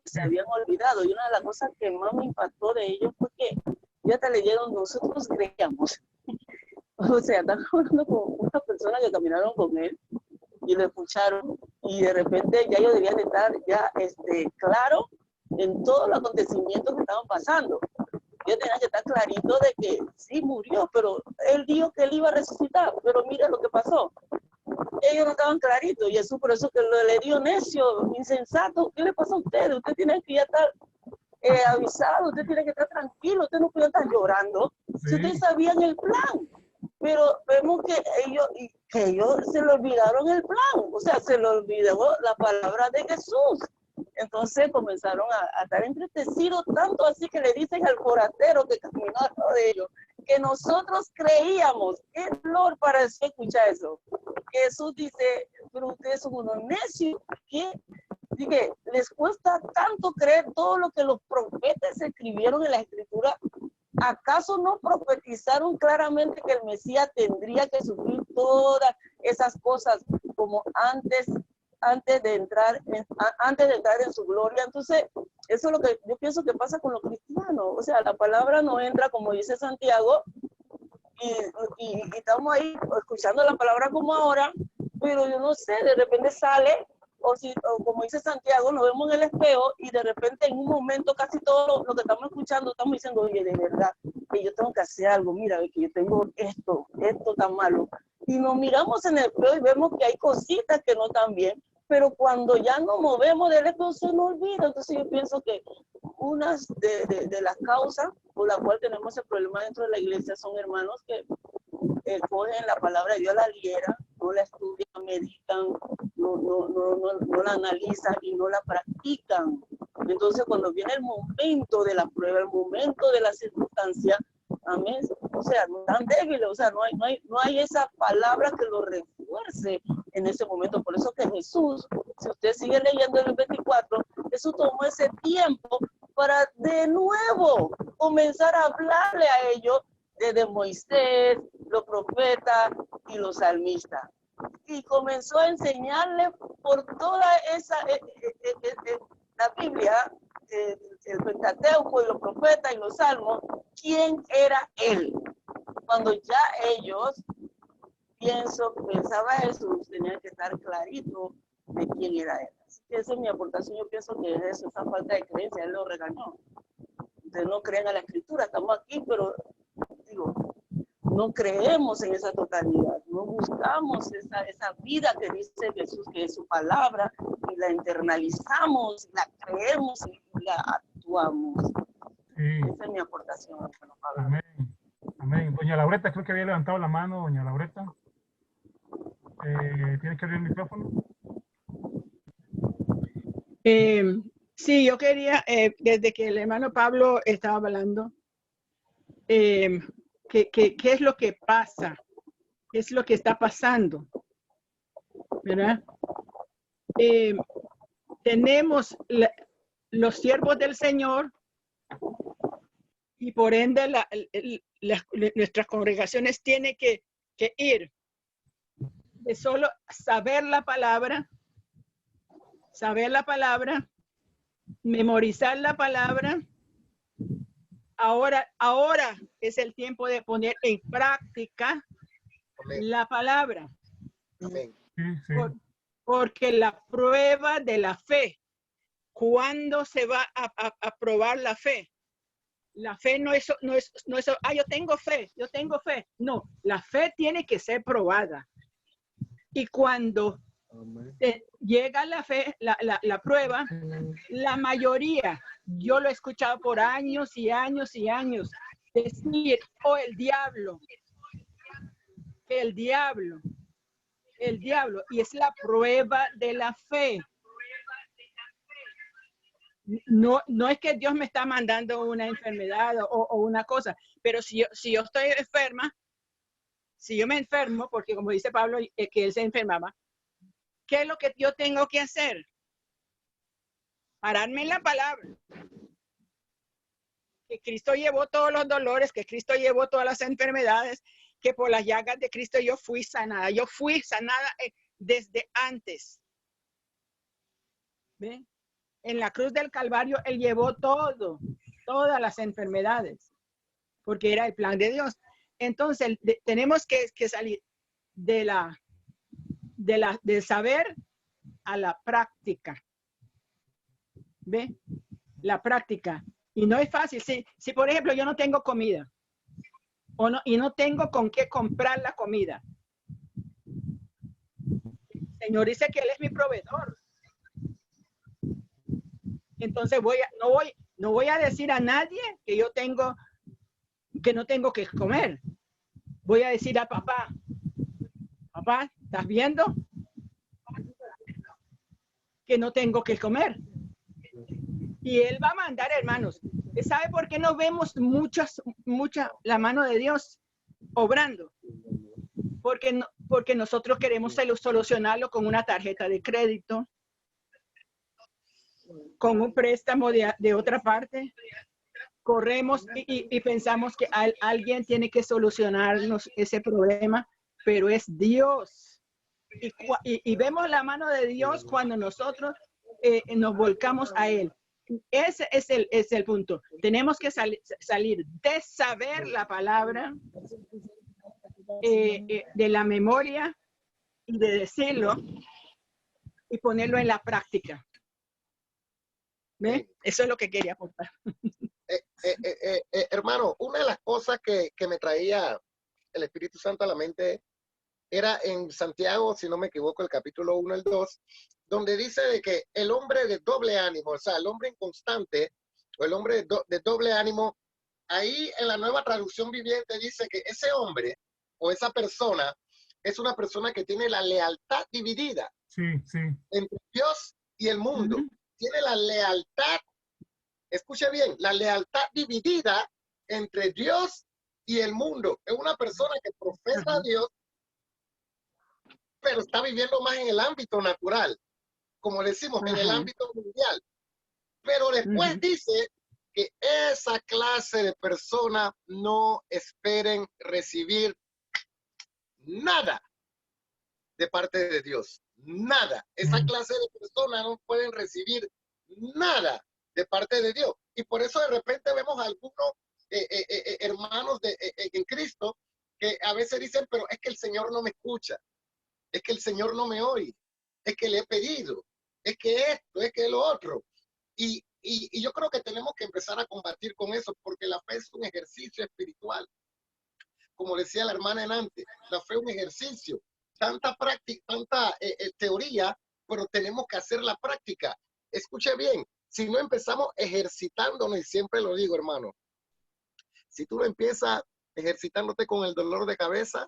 Se habían olvidado, y una de las cosas que más me impactó de ellos fue que ya te leyeron, nosotros creíamos. O sea, están hablando con una persona que caminaron con él y lo escucharon, y de repente ya ellos debían de estar ya claro en todos los acontecimientos que estaban pasando. Ellos tenían que estar clarito de que sí murió, pero él dijo que él iba a resucitar, pero mira lo que pasó. Ellos no estaban claritos, y Jesús por eso que le dio necio, insensato. ¿Qué le pasa a ustedes? Ustedes tienen que ya estar avisado, usted tiene que estar tranquilo, usted no puede estar llorando. Sí. Si ustedes sabían el plan, pero vemos que ellos se le olvidaron el plan, o sea, se le olvidó la palabra de Jesús. Entonces comenzaron a estar entristecidos, tanto así que le dicen al forastero que caminó al lado de ellos, que nosotros creíamos. Qué dolor para escuchar eso. Jesús dice, pero ustedes son unos necios, ¿qué? Dije, les cuesta tanto creer todo lo que los profetas escribieron en la escritura. ¿Acaso no profetizaron claramente que el Mesías tendría que sufrir todas esas cosas como antes de entrar en su gloria? Entonces, eso es lo que yo pienso que pasa con los cristianos. O sea, la palabra no entra, como dice Santiago, y estamos ahí escuchando la palabra como ahora, pero yo no sé, de repente sale. O como dice Santiago, nos vemos en el espejo y de repente en un momento casi todo lo que estamos escuchando estamos diciendo, oye, de verdad, que yo tengo que hacer algo, mira, que yo tengo esto tan malo. Y nos miramos en el espejo y vemos que hay cositas que no están bien, pero cuando ya nos movemos del espejo se nos olvida. Entonces yo pienso que una de las causas por la cual tenemos ese problema dentro de la iglesia son hermanos que cogen la palabra de Dios, la lieran, no la estudian, meditan, no la analizan y no la practican. Entonces cuando viene el momento de la prueba, el momento de la circunstancia, amén, o sea, no están débiles, o sea, no hay esa palabra que lo refuerce en ese momento. Por eso que Jesús, si usted sigue leyendo en el 24, Jesús tomó ese tiempo para de nuevo comenzar a hablarle a ellos desde Moisés, los profetas y los salmistas. Y comenzó a enseñarle por toda esa, la Biblia, el Pentateuco y los profetas y los salmos, quién era él. Cuando ya ellos, pensaba Jesús, tenían que estar clarito de quién era él. Así que esa es mi aportación. Yo pienso que es eso, esa falta de creencia, él lo regañó. Ustedes no creen a la escritura, estamos aquí, pero digo, no creemos en esa totalidad, no buscamos esa vida que dice Jesús, que es su palabra, y la internalizamos, la creemos y la actuamos. Sí. Esa es mi aportación. Amén. Amén. Doña Laureta, creo que había levantado la mano, doña Laureta. ¿Tiene que abrir el micrófono? Sí, yo quería, desde que el hermano Pablo estaba hablando, ¿qué es lo que pasa? ¿Qué es lo que está pasando? ¿Verdad? Tenemos los siervos del Señor y por ende nuestras congregaciones tienen que ir de solo saber la palabra memorizar la palabra. Ahora es el tiempo de poner en práctica Amén. la palabra. Amén. Sí, sí. Porque la prueba de la fe, ¿cuándo se va a probar la fe? La fe no es, yo tengo fe. No, la fe tiene que ser probada. Y cuando llega la fe, la prueba, la mayoría, yo lo he escuchado por años y años y años, decir, oh, el diablo, y es la prueba de la fe. No es que Dios me está mandando una enfermedad o una cosa, pero si yo estoy enferma, si yo me enfermo, porque como dice Pablo, que él se enfermaba, ¿qué es lo que yo tengo que hacer? Pararme en la palabra. Que Cristo llevó todos los dolores, que Cristo llevó todas las enfermedades, que por las llagas de Cristo yo fui sanada. Yo fui sanada desde antes. ¿Ven? En la cruz del Calvario, Él llevó todas las enfermedades, porque era el plan de Dios. Entonces, tenemos que salir del saber a la práctica. ¿Ve? La práctica. Y no es fácil. Si por ejemplo, yo no tengo comida, y no tengo con qué comprar la comida. El Señor dice que Él es mi proveedor. Entonces no voy a decir a nadie que no tengo que comer. Voy a decir a papá, ¿estás viendo? Que no tengo que comer. Y Él va a mandar, hermanos. ¿Sabe por qué no vemos mucha la mano de Dios obrando? Porque nosotros queremos solucionarlo con una tarjeta de crédito, con un préstamo de otra parte. Corremos y pensamos que alguien tiene que solucionarnos ese problema, pero es Dios. Y vemos la mano de Dios cuando nosotros nos volcamos a Él. Ese es el punto. Tenemos que salir de saber la palabra, de la memoria y de decirlo y ponerlo en la práctica. ¿Ve? Eso es lo que quería aportar. Hermano, una de las cosas que me traía el Espíritu Santo a la mente era en Santiago, si no me equivoco, el capítulo 1, el 2, donde dice de que el hombre de doble ánimo, o sea, el hombre inconstante, o el hombre de doble ánimo, ahí en la Nueva Traducción Viviente dice que ese hombre o esa persona es una persona que tiene la lealtad dividida entre Dios y el mundo. Tiene la lealtad, escuche bien, la lealtad dividida entre Dios y el mundo. Es una persona que profesa a Dios, pero está viviendo más en el ámbito natural, como decimos, en el ámbito mundial. Pero después dice que esa clase de personas no esperen recibir nada de parte de Dios. Nada. Esa clase de personas no pueden recibir nada de parte de Dios. Y por eso de repente vemos a algunos hermanos en Cristo que a veces dicen, pero es que el Señor no me escucha. Es que el Señor no me oye, es que le he pedido, es que esto, es que lo otro. Y yo creo que tenemos que empezar a combatir con eso, porque la fe es un ejercicio espiritual. Como decía la hermana en antes, la fe es un ejercicio. Tanta práctica, tanta teoría, pero tenemos que hacer la práctica. Escuche bien, si no empezamos ejercitándonos, y siempre lo digo, hermano, si tú no empiezas ejercitándote con el dolor de cabeza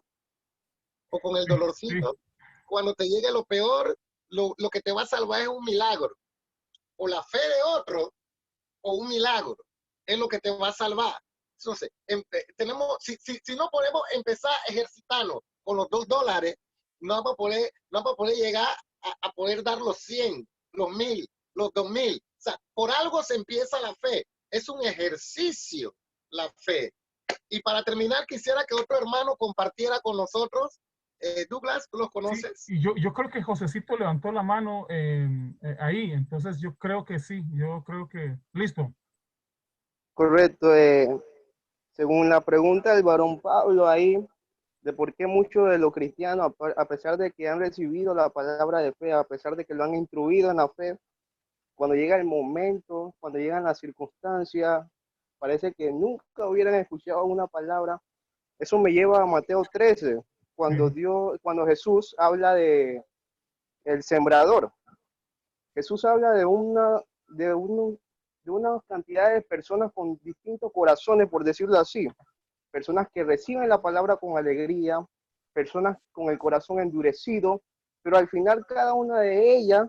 o con el dolorcito, cuando te llegue lo peor, lo que te va a salvar es un milagro. O la fe de otro, o un milagro. Es lo que te va a salvar. Entonces, si no podemos empezar a ejercitarnos con los $2, no vamos a poder llegar a poder dar los 100, los 1000, los 2000. O sea, por algo se empieza la fe. Es un ejercicio la fe. Y para terminar, quisiera que otro hermano compartiera con nosotros Douglas, ¿tú los conoces? Sí, y yo creo que Josecito levantó la mano ahí, entonces yo creo que sí, yo creo que... Listo. Correcto. Según la pregunta del varón Pablo ahí, de por qué muchos de los cristianos, a pesar de que han recibido la palabra de fe, a pesar de que lo han instruido en la fe, cuando llega el momento, cuando llegan las circunstancias, parece que nunca hubieran escuchado una palabra. Eso me lleva a Mateo 13, cuando Jesús habla de el sembrador. Jesús habla de una cantidad de personas con distintos corazones, por decirlo así. Personas que reciben la palabra con alegría, personas con el corazón endurecido, pero al final cada una de ellas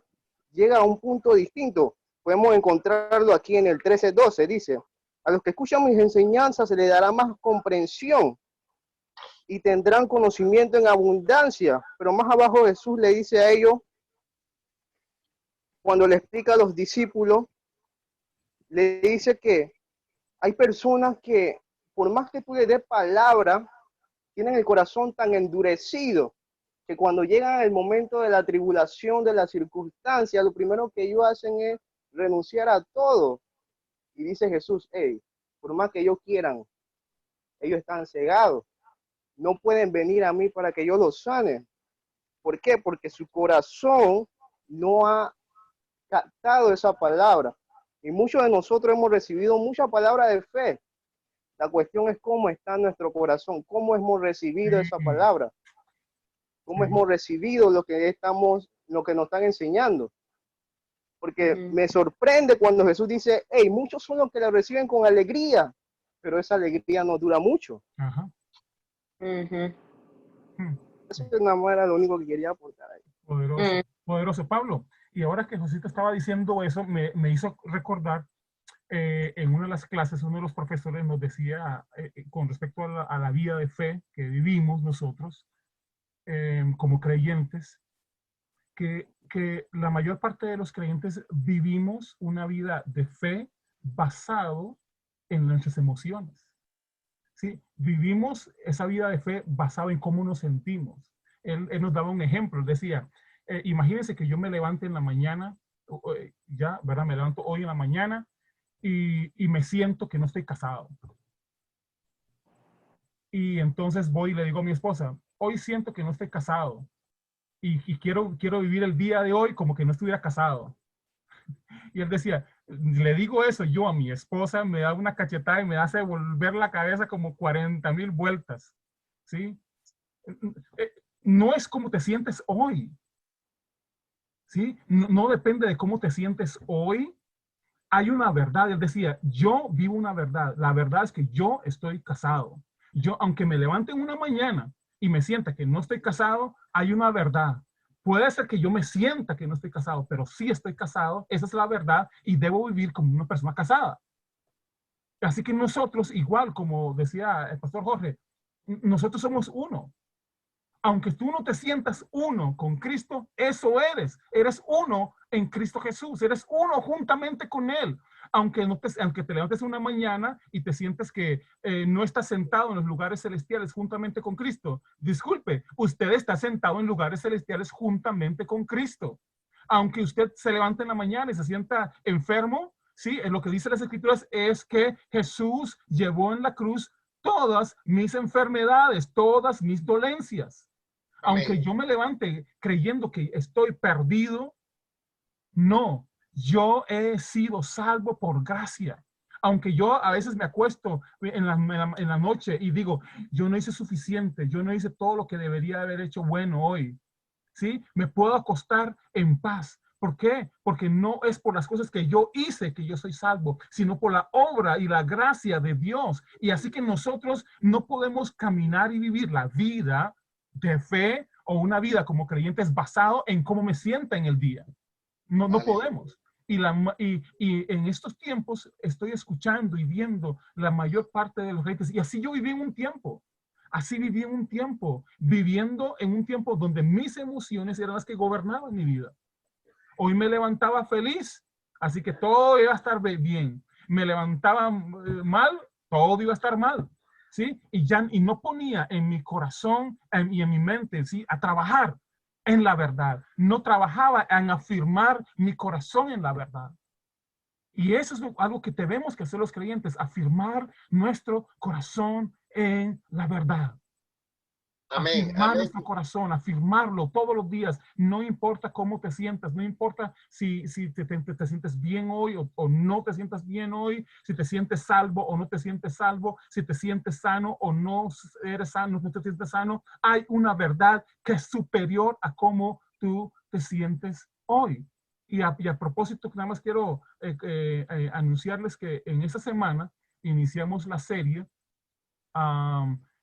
llega a un punto distinto. Podemos encontrarlo aquí en el 13:12, dice, a los que escuchan mis enseñanzas se les dará más comprensión y tendrán conocimiento en abundancia. Pero más abajo Jesús le dice a ellos, cuando le explica a los discípulos, le dice que hay personas que por más que tú le des palabra, tienen el corazón tan endurecido que cuando llegan el momento de la tribulación, de la circunstancia, lo primero que ellos hacen es renunciar a todo. Y dice Jesús, hey, por más que ellos quieran, ellos están cegados. No pueden venir a mí para que yo los sane. ¿Por qué? Porque su corazón no ha captado esa palabra. Y muchos de nosotros hemos recibido mucha palabra de fe. La cuestión es cómo está nuestro corazón, cómo hemos recibido esa palabra, cómo hemos recibido lo que nos están enseñando. Porque me sorprende cuando Jesús dice, hey, muchos son los que la reciben con alegría, pero esa alegría no dura mucho. Ajá. Eso es nada más era lo único que quería aportar ahí. Poderoso, poderoso. Pablo, y ahora que Josito estaba diciendo eso, me hizo recordar en una de las clases, uno de los profesores nos decía con respecto a la vida de fe que vivimos nosotros como creyentes, que la mayor parte de los creyentes vivimos una vida de fe basado en nuestras emociones. ¿Sí? Vivimos esa vida de fe basado en cómo nos sentimos. Él nos daba un ejemplo, él decía, imagínense que yo me levante en la mañana, ya, ¿verdad? Me levanto hoy en la mañana y me siento que no estoy casado. Y entonces voy y le digo a mi esposa, hoy siento que no estoy casado y quiero vivir el día de hoy como que no estuviera casado. Y él decía, le digo eso yo a mi esposa, me da una cachetada y me hace volver la cabeza como 40,000 vueltas. ¿Sí? No es como te sientes hoy. ¿Sí? No depende de cómo te sientes hoy. Hay una verdad. Él decía, yo vivo una verdad. La verdad es que yo estoy casado. Yo, aunque me levante en una mañana y me sienta que no estoy casado, hay una verdad. Puede ser que yo me sienta que no estoy casado, pero sí estoy casado. Esa es la verdad y debo vivir como una persona casada. Así que nosotros, igual como decía el pastor Jorge, nosotros somos uno. Aunque tú no te sientas uno con Cristo, eso eres. Eres uno en Cristo Jesús. Eres uno juntamente con Él. Aunque te levantes una mañana y te sientes que no estás sentado en los lugares celestiales juntamente con Cristo. Disculpe, usted está sentado en lugares celestiales juntamente con Cristo. Aunque usted se levante en la mañana y se sienta enfermo, sí, lo que dice las Escrituras es que Jesús llevó en la cruz todas mis enfermedades, todas mis dolencias. Aunque yo me levante creyendo que estoy perdido, no, yo he sido salvo por gracia. Aunque yo a veces me acuesto en la noche y digo, yo no hice suficiente, yo no hice todo lo que debería haber hecho bueno hoy. ¿Sí? Me puedo acostar en paz. ¿Por qué? Porque no es por las cosas que yo hice que yo soy salvo, sino por la obra y la gracia de Dios. Y así que nosotros no podemos caminar y vivir la vida de fe o una vida como creyentes basado en cómo me sienta en el día. No podemos. Y en estos tiempos estoy escuchando y viendo la mayor parte de los creyentes. Y así yo viví en un tiempo. Así viví en un tiempo, viviendo en un tiempo donde mis emociones eran las que gobernaban mi vida. Hoy me levantaba feliz, así que todo iba a estar bien. Me levantaba mal, todo iba a estar mal. ¿sí? Y no ponía en mi corazón y en mi mente, ¿sí? A trabajar en la verdad. No trabajaba en afirmar mi corazón en la verdad. Y eso es algo que tenemos que hacer los creyentes, afirmar nuestro corazón en la verdad. Amén, Afirmar amén. nuestro corazón, afirmarlo todos los días, no importa cómo te sientas, no importa si te sientes bien hoy o no te sientas bien hoy, si te sientes salvo o no te sientes salvo, si te sientes sano o no eres sano, no te sientes sano, hay una verdad que es superior a cómo tú te sientes hoy. Y a propósito, nada más quiero anunciarles que en esta semana iniciamos la serie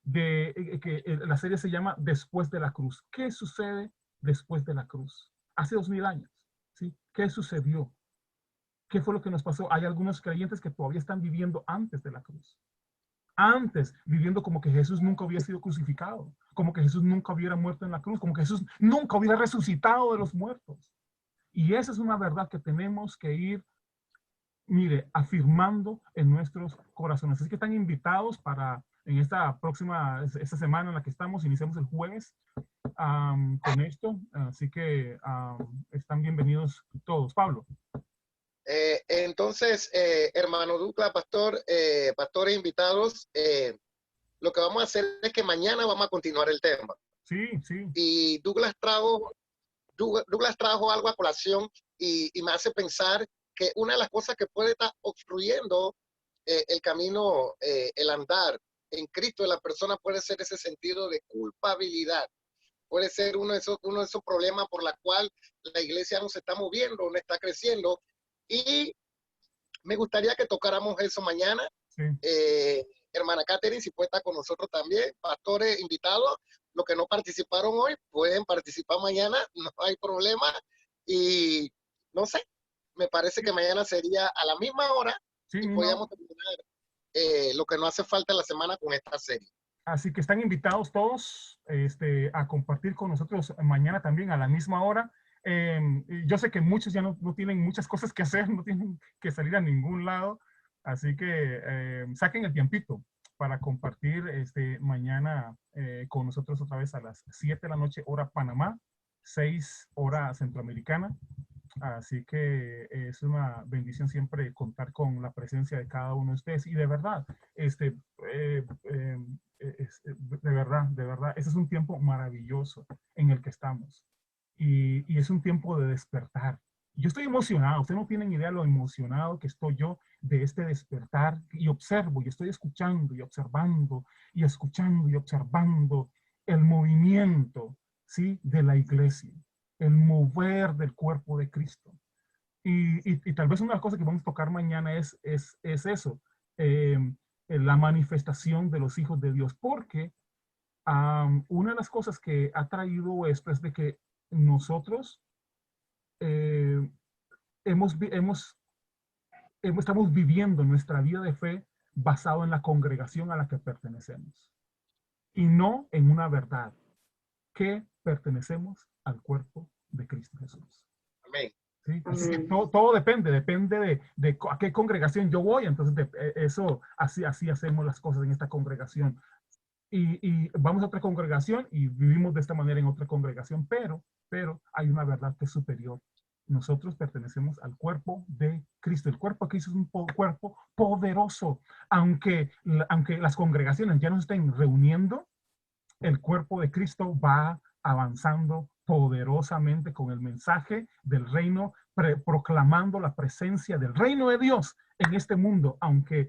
la serie se llama Después de la Cruz. ¿Qué sucede después de la cruz? Hace 2000 años, ¿sí? ¿Qué sucedió? ¿Qué fue lo que nos pasó? Hay algunos creyentes que todavía están viviendo antes de la cruz. Antes, viviendo como que Jesús nunca hubiera sido crucificado, como que Jesús nunca hubiera muerto en la cruz, como que Jesús nunca hubiera resucitado de los muertos. Y esa es una verdad que tenemos que ir, mire, afirmando en nuestros corazones. Así que están invitados para en esta semana en la que estamos, iniciamos el jueves con esto. Así que están bienvenidos todos. Pablo. Entonces, hermano Ducla, pastores invitados, lo que vamos a hacer es que mañana vamos a continuar el tema. Sí, sí. Y Douglas trajo algo a colación y me hace pensar que una de las cosas que puede estar obstruyendo el camino, el andar en Cristo de la persona puede ser ese sentido de culpabilidad. Puede ser uno de esos problemas por la cual la iglesia no se está moviendo, no está creciendo. Y me gustaría que tocáramos eso mañana. Sí. Hermana Catherine, si puede estar con nosotros también. Pastores invitados, los que no participaron hoy, pueden participar mañana, no hay problema. Y no sé, me parece que mañana sería a la misma hora Sí, y podríamos terminar lo que no hace falta la semana con esta serie. Así que están invitados todos a compartir con nosotros mañana también a la misma hora. Yo sé que muchos ya no tienen muchas cosas que hacer, no tienen que salir a ningún lado, así que saquen el tiempito para compartir mañana con nosotros otra vez a las 7 de la noche, hora Panamá, 6 hora centroamericana. Así que es una bendición siempre contar con la presencia de cada uno de ustedes. Y de verdad, de verdad, ese es un tiempo maravilloso en el que estamos. Y es un tiempo de despertar. Yo estoy emocionado, ustedes no tienen idea lo emocionado que estoy yo de este despertar. Y observo, y estoy escuchando y observando, y escuchando y observando el movimiento, ¿sí? De la iglesia, el mover del cuerpo de Cristo. Y tal vez una de las cosas que vamos a tocar mañana es eso, la manifestación de los hijos de Dios, porque una de las cosas que ha traído esto es de que nosotros estamos viviendo nuestra vida de fe basado en la congregación a la que pertenecemos y no en una verdad, que pertenecemos al cuerpo de Cristo Jesús. Amén. ¿Sí? Así que todo depende de a qué congregación yo voy. Entonces, eso, así hacemos las cosas en esta congregación. Y vamos a otra congregación y vivimos de esta manera en otra congregación, pero hay una verdad que es superior. Nosotros pertenecemos al cuerpo de Cristo. El cuerpo de Cristo es un cuerpo poderoso. Aunque las congregaciones ya no estén reuniendo, el cuerpo de Cristo va avanzando poderosamente con el mensaje del reino, proclamando la presencia del reino de Dios en este mundo, aunque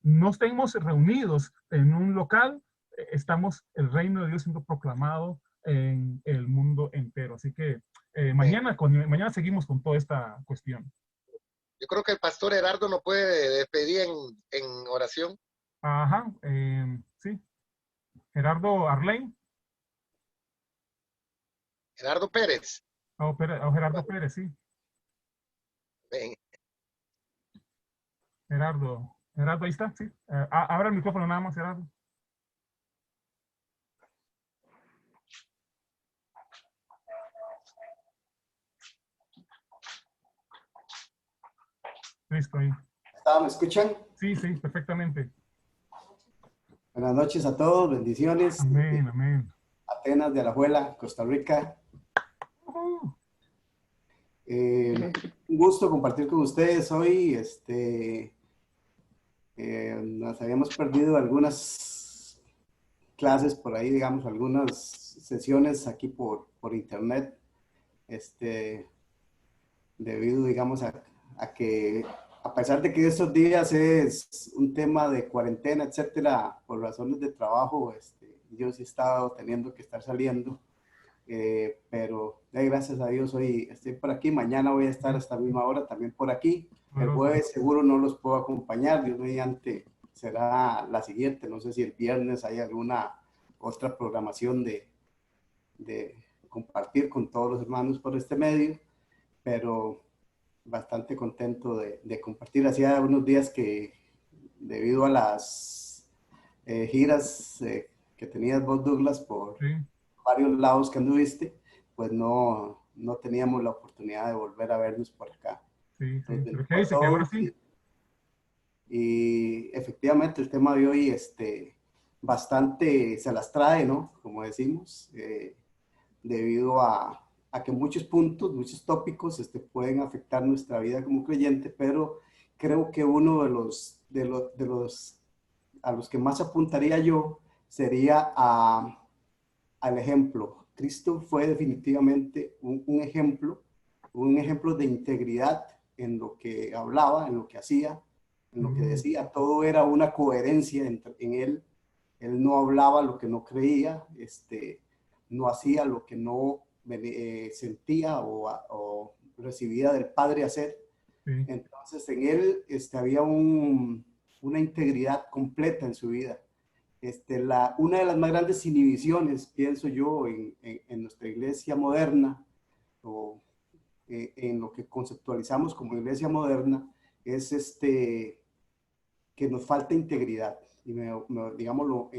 no estemos reunidos en un local, estamos el reino de Dios siendo proclamado en el mundo entero. Así que mañana seguimos con toda esta cuestión. Yo creo que el pastor Gerardo nos puede despedir en oración. Ajá, sí. Gerardo Arley. Gerardo Pérez. Gerardo Pérez, sí. Ven. Gerardo, ahí está, sí. Abra el micrófono nada más, Gerardo. Listo, ahí. ¿Me escuchan? Sí, perfectamente. Buenas noches a todos, bendiciones. Amén, amén. Atenas de Alajuela, Costa Rica. Un gusto compartir con ustedes hoy. Nos habíamos perdido algunas clases por ahí, digamos, algunas sesiones aquí por internet, debido, digamos, a que a pesar de que estos días es un tema de cuarentena, etcétera, por razones de trabajo, yo sí he estado teniendo que estar saliendo, pero gracias a Dios hoy estoy por aquí, mañana voy a estar a esta misma hora también por aquí. El jueves seguro no los puedo acompañar, Dios mediante será la siguiente, no sé si el viernes hay alguna otra programación de compartir con todos los hermanos por este medio, pero bastante contento de compartir. Hacía unos días que debido a las giras que tenías vos, Douglas, por varios lados que anduviste, pues no teníamos la oportunidad de volver a vernos por acá. Sí, sí. ¿Pero qué dice? ¿Que ahora sí? Y efectivamente el tema de hoy bastante se las trae, ¿no? Como decimos, debido a que muchos puntos, muchos tópicos pueden afectar nuestra vida como creyente, pero creo que uno de los a los que más apuntaría yo sería al ejemplo. Cristo fue definitivamente un ejemplo de integridad en lo que hablaba, en lo que hacía, en lo que decía. Todo era una coherencia en él. Él no hablaba lo que no creía, no hacía lo que no sentía o recibía del Padre hacer. Entonces en él había una integridad completa en su vida. Una de las más grandes inhibiciones, pienso yo, en nuestra iglesia moderna, o en lo que conceptualizamos como iglesia moderna, es que nos falta integridad. Y digámoslo,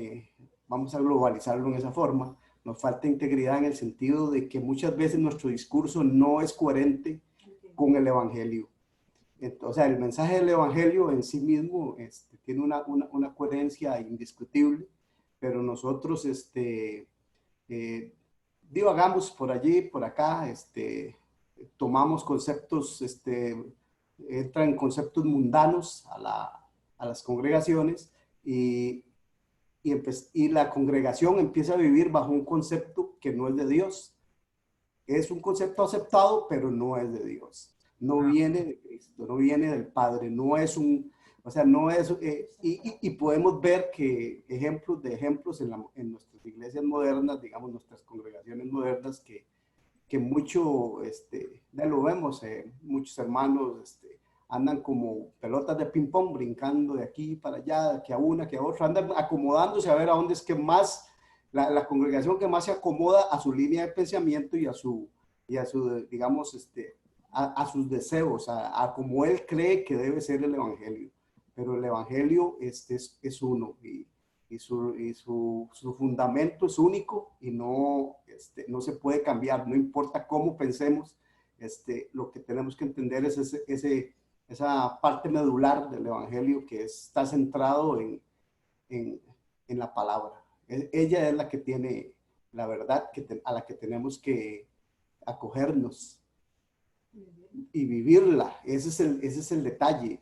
vamos a globalizarlo en esa forma. Nos falta integridad en el sentido de que muchas veces nuestro discurso no es coherente con el Evangelio. O sea, el mensaje del Evangelio en sí mismo tiene una coherencia indiscutible, pero nosotros divagamos por allí, por acá, tomamos conceptos, entran conceptos mundanos a las congregaciones y la congregación empieza a vivir bajo un concepto que no es de Dios. Es un concepto aceptado, pero no es de Dios. No viene de Cristo, no viene del Padre, no es o sea, no es, y podemos ver que ejemplos en nuestras iglesias modernas, digamos, nuestras congregaciones modernas, que mucho, ya lo vemos, muchos hermanos andan como pelotas de ping pong, brincando de aquí para allá, que a una, que a otra, andan acomodándose a ver a dónde es que más, la congregación que más se acomoda a su línea de pensamiento y a su digamos, a sus deseos, a como él cree que debe ser el Evangelio. Pero el Evangelio es uno y su fundamento es único y no se puede cambiar, no importa cómo pensemos. Lo que tenemos que entender es esa parte medular del Evangelio que está centrado en la palabra. Ella es la que tiene la verdad a la que tenemos que acogernos y vivirla. Ese es el detalle,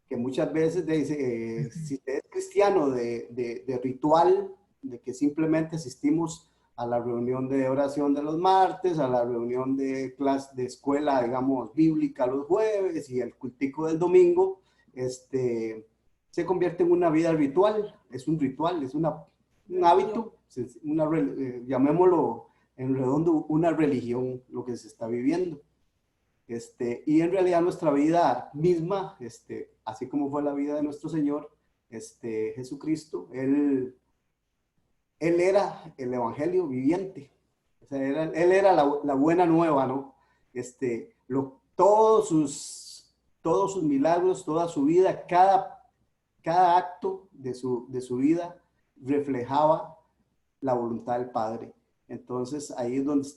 que muchas veces dice, si usted es cristiano de ritual, de que simplemente asistimos a la reunión de oración de los martes, a la reunión de clase de escuela, digamos, bíblica los jueves y el cultico del domingo, se convierte en una vida ritual. Es un ritual, es un hábito, llamémoslo en redondo, una religión, lo que se está viviendo. Y en realidad nuestra vida misma, así como fue la vida de nuestro Señor, Jesucristo, Él era el Evangelio viviente. O sea, él era la buena nueva, ¿no? Todos sus milagros, toda su vida, cada acto de su vida reflejaba la voluntad del Padre. Entonces ahí es donde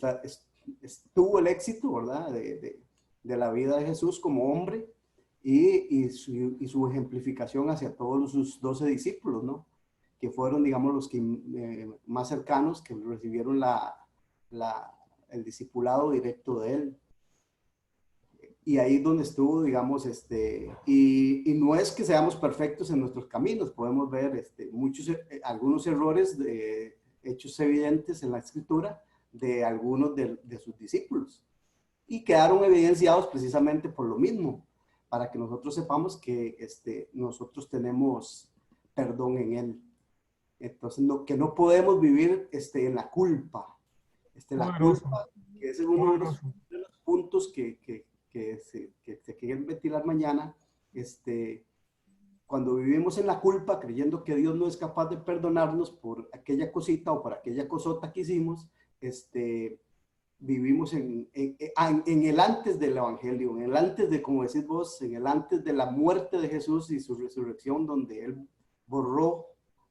estuvo el éxito, ¿verdad? De la vida de Jesús como hombre, y su ejemplificación hacia todos sus 12 discípulos, ¿no? Que fueron, digamos, los que más cercanos, que recibieron el discipulado directo de él. Y ahí es donde estuvo, digamos, y no es que seamos perfectos en nuestros caminos, podemos ver algunos errores hechos evidentes en la escritura de algunos de sus discípulos, y quedaron evidenciados precisamente por lo mismo, para que nosotros sepamos que nosotros tenemos perdón en él. Entonces, que no podemos vivir en la culpa. La culpa, que ese es uno de los puntos que se quieren ventilar mañana. Cuando vivimos en la culpa, creyendo que Dios no es capaz de perdonarnos por aquella cosita o por aquella cosota que hicimos, vivimos en el antes del Evangelio, en el antes de, como decís vos, en el antes de la muerte de Jesús y su resurrección, donde Él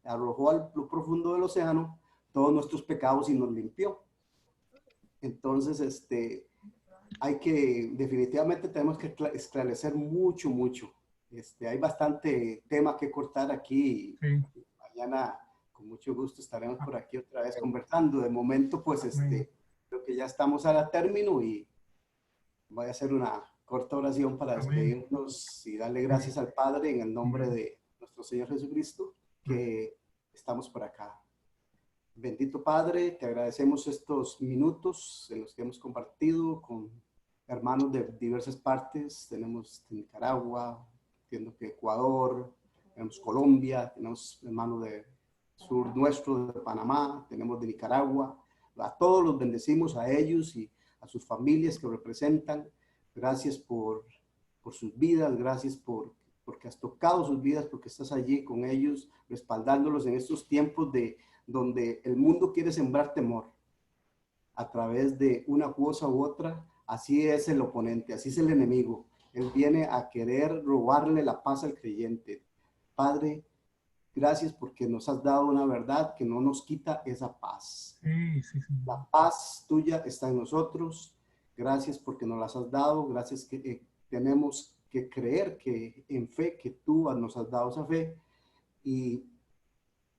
arrojó a lo profundo del océano todos nuestros pecados y nos limpió. Entonces, definitivamente tenemos que esclarecer mucho. Hay bastante tema que cortar aquí. Sí. Mañana, con mucho gusto, estaremos por aquí otra vez conversando. De momento, pues, creo que ya estamos a término y voy a hacer una corta oración para despedirnos y darle gracias al Padre en el nombre de nuestro Señor Jesucristo, que estamos por acá. Bendito Padre, te agradecemos estos minutos en los que hemos compartido con hermanos de diversas partes. Tenemos Nicaragua, entiendo que Ecuador, tenemos Colombia, tenemos hermanos de sur nuestro, de Panamá, tenemos de Nicaragua. A todos los bendecimos, a ellos y a sus familias que representan. Gracias por sus vidas, gracias porque has tocado sus vidas, porque estás allí con ellos, respaldándolos en estos tiempos donde el mundo quiere sembrar temor a través de una cosa u otra. Así es el oponente, así es el enemigo. Él viene a querer robarle la paz al creyente. Padre, gracias porque nos has dado una verdad que no nos quita esa paz. Sí. La paz tuya está en nosotros. Gracias porque nos las has dado. Gracias que tenemos que creer que en fe que tú nos has dado esa fe y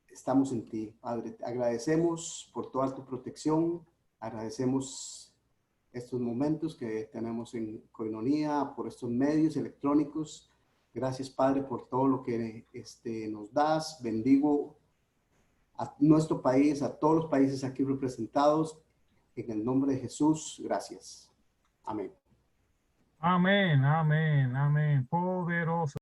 estamos en ti, Padre. Te agradecemos por toda tu protección. Agradecemos estos momentos que tenemos en Koinonía, por estos medios electrónicos. Gracias, Padre, por todo lo que nos das. Bendigo a nuestro país, a todos los países aquí representados. En el nombre de Jesús, gracias. Amén. Amén. Poderoso.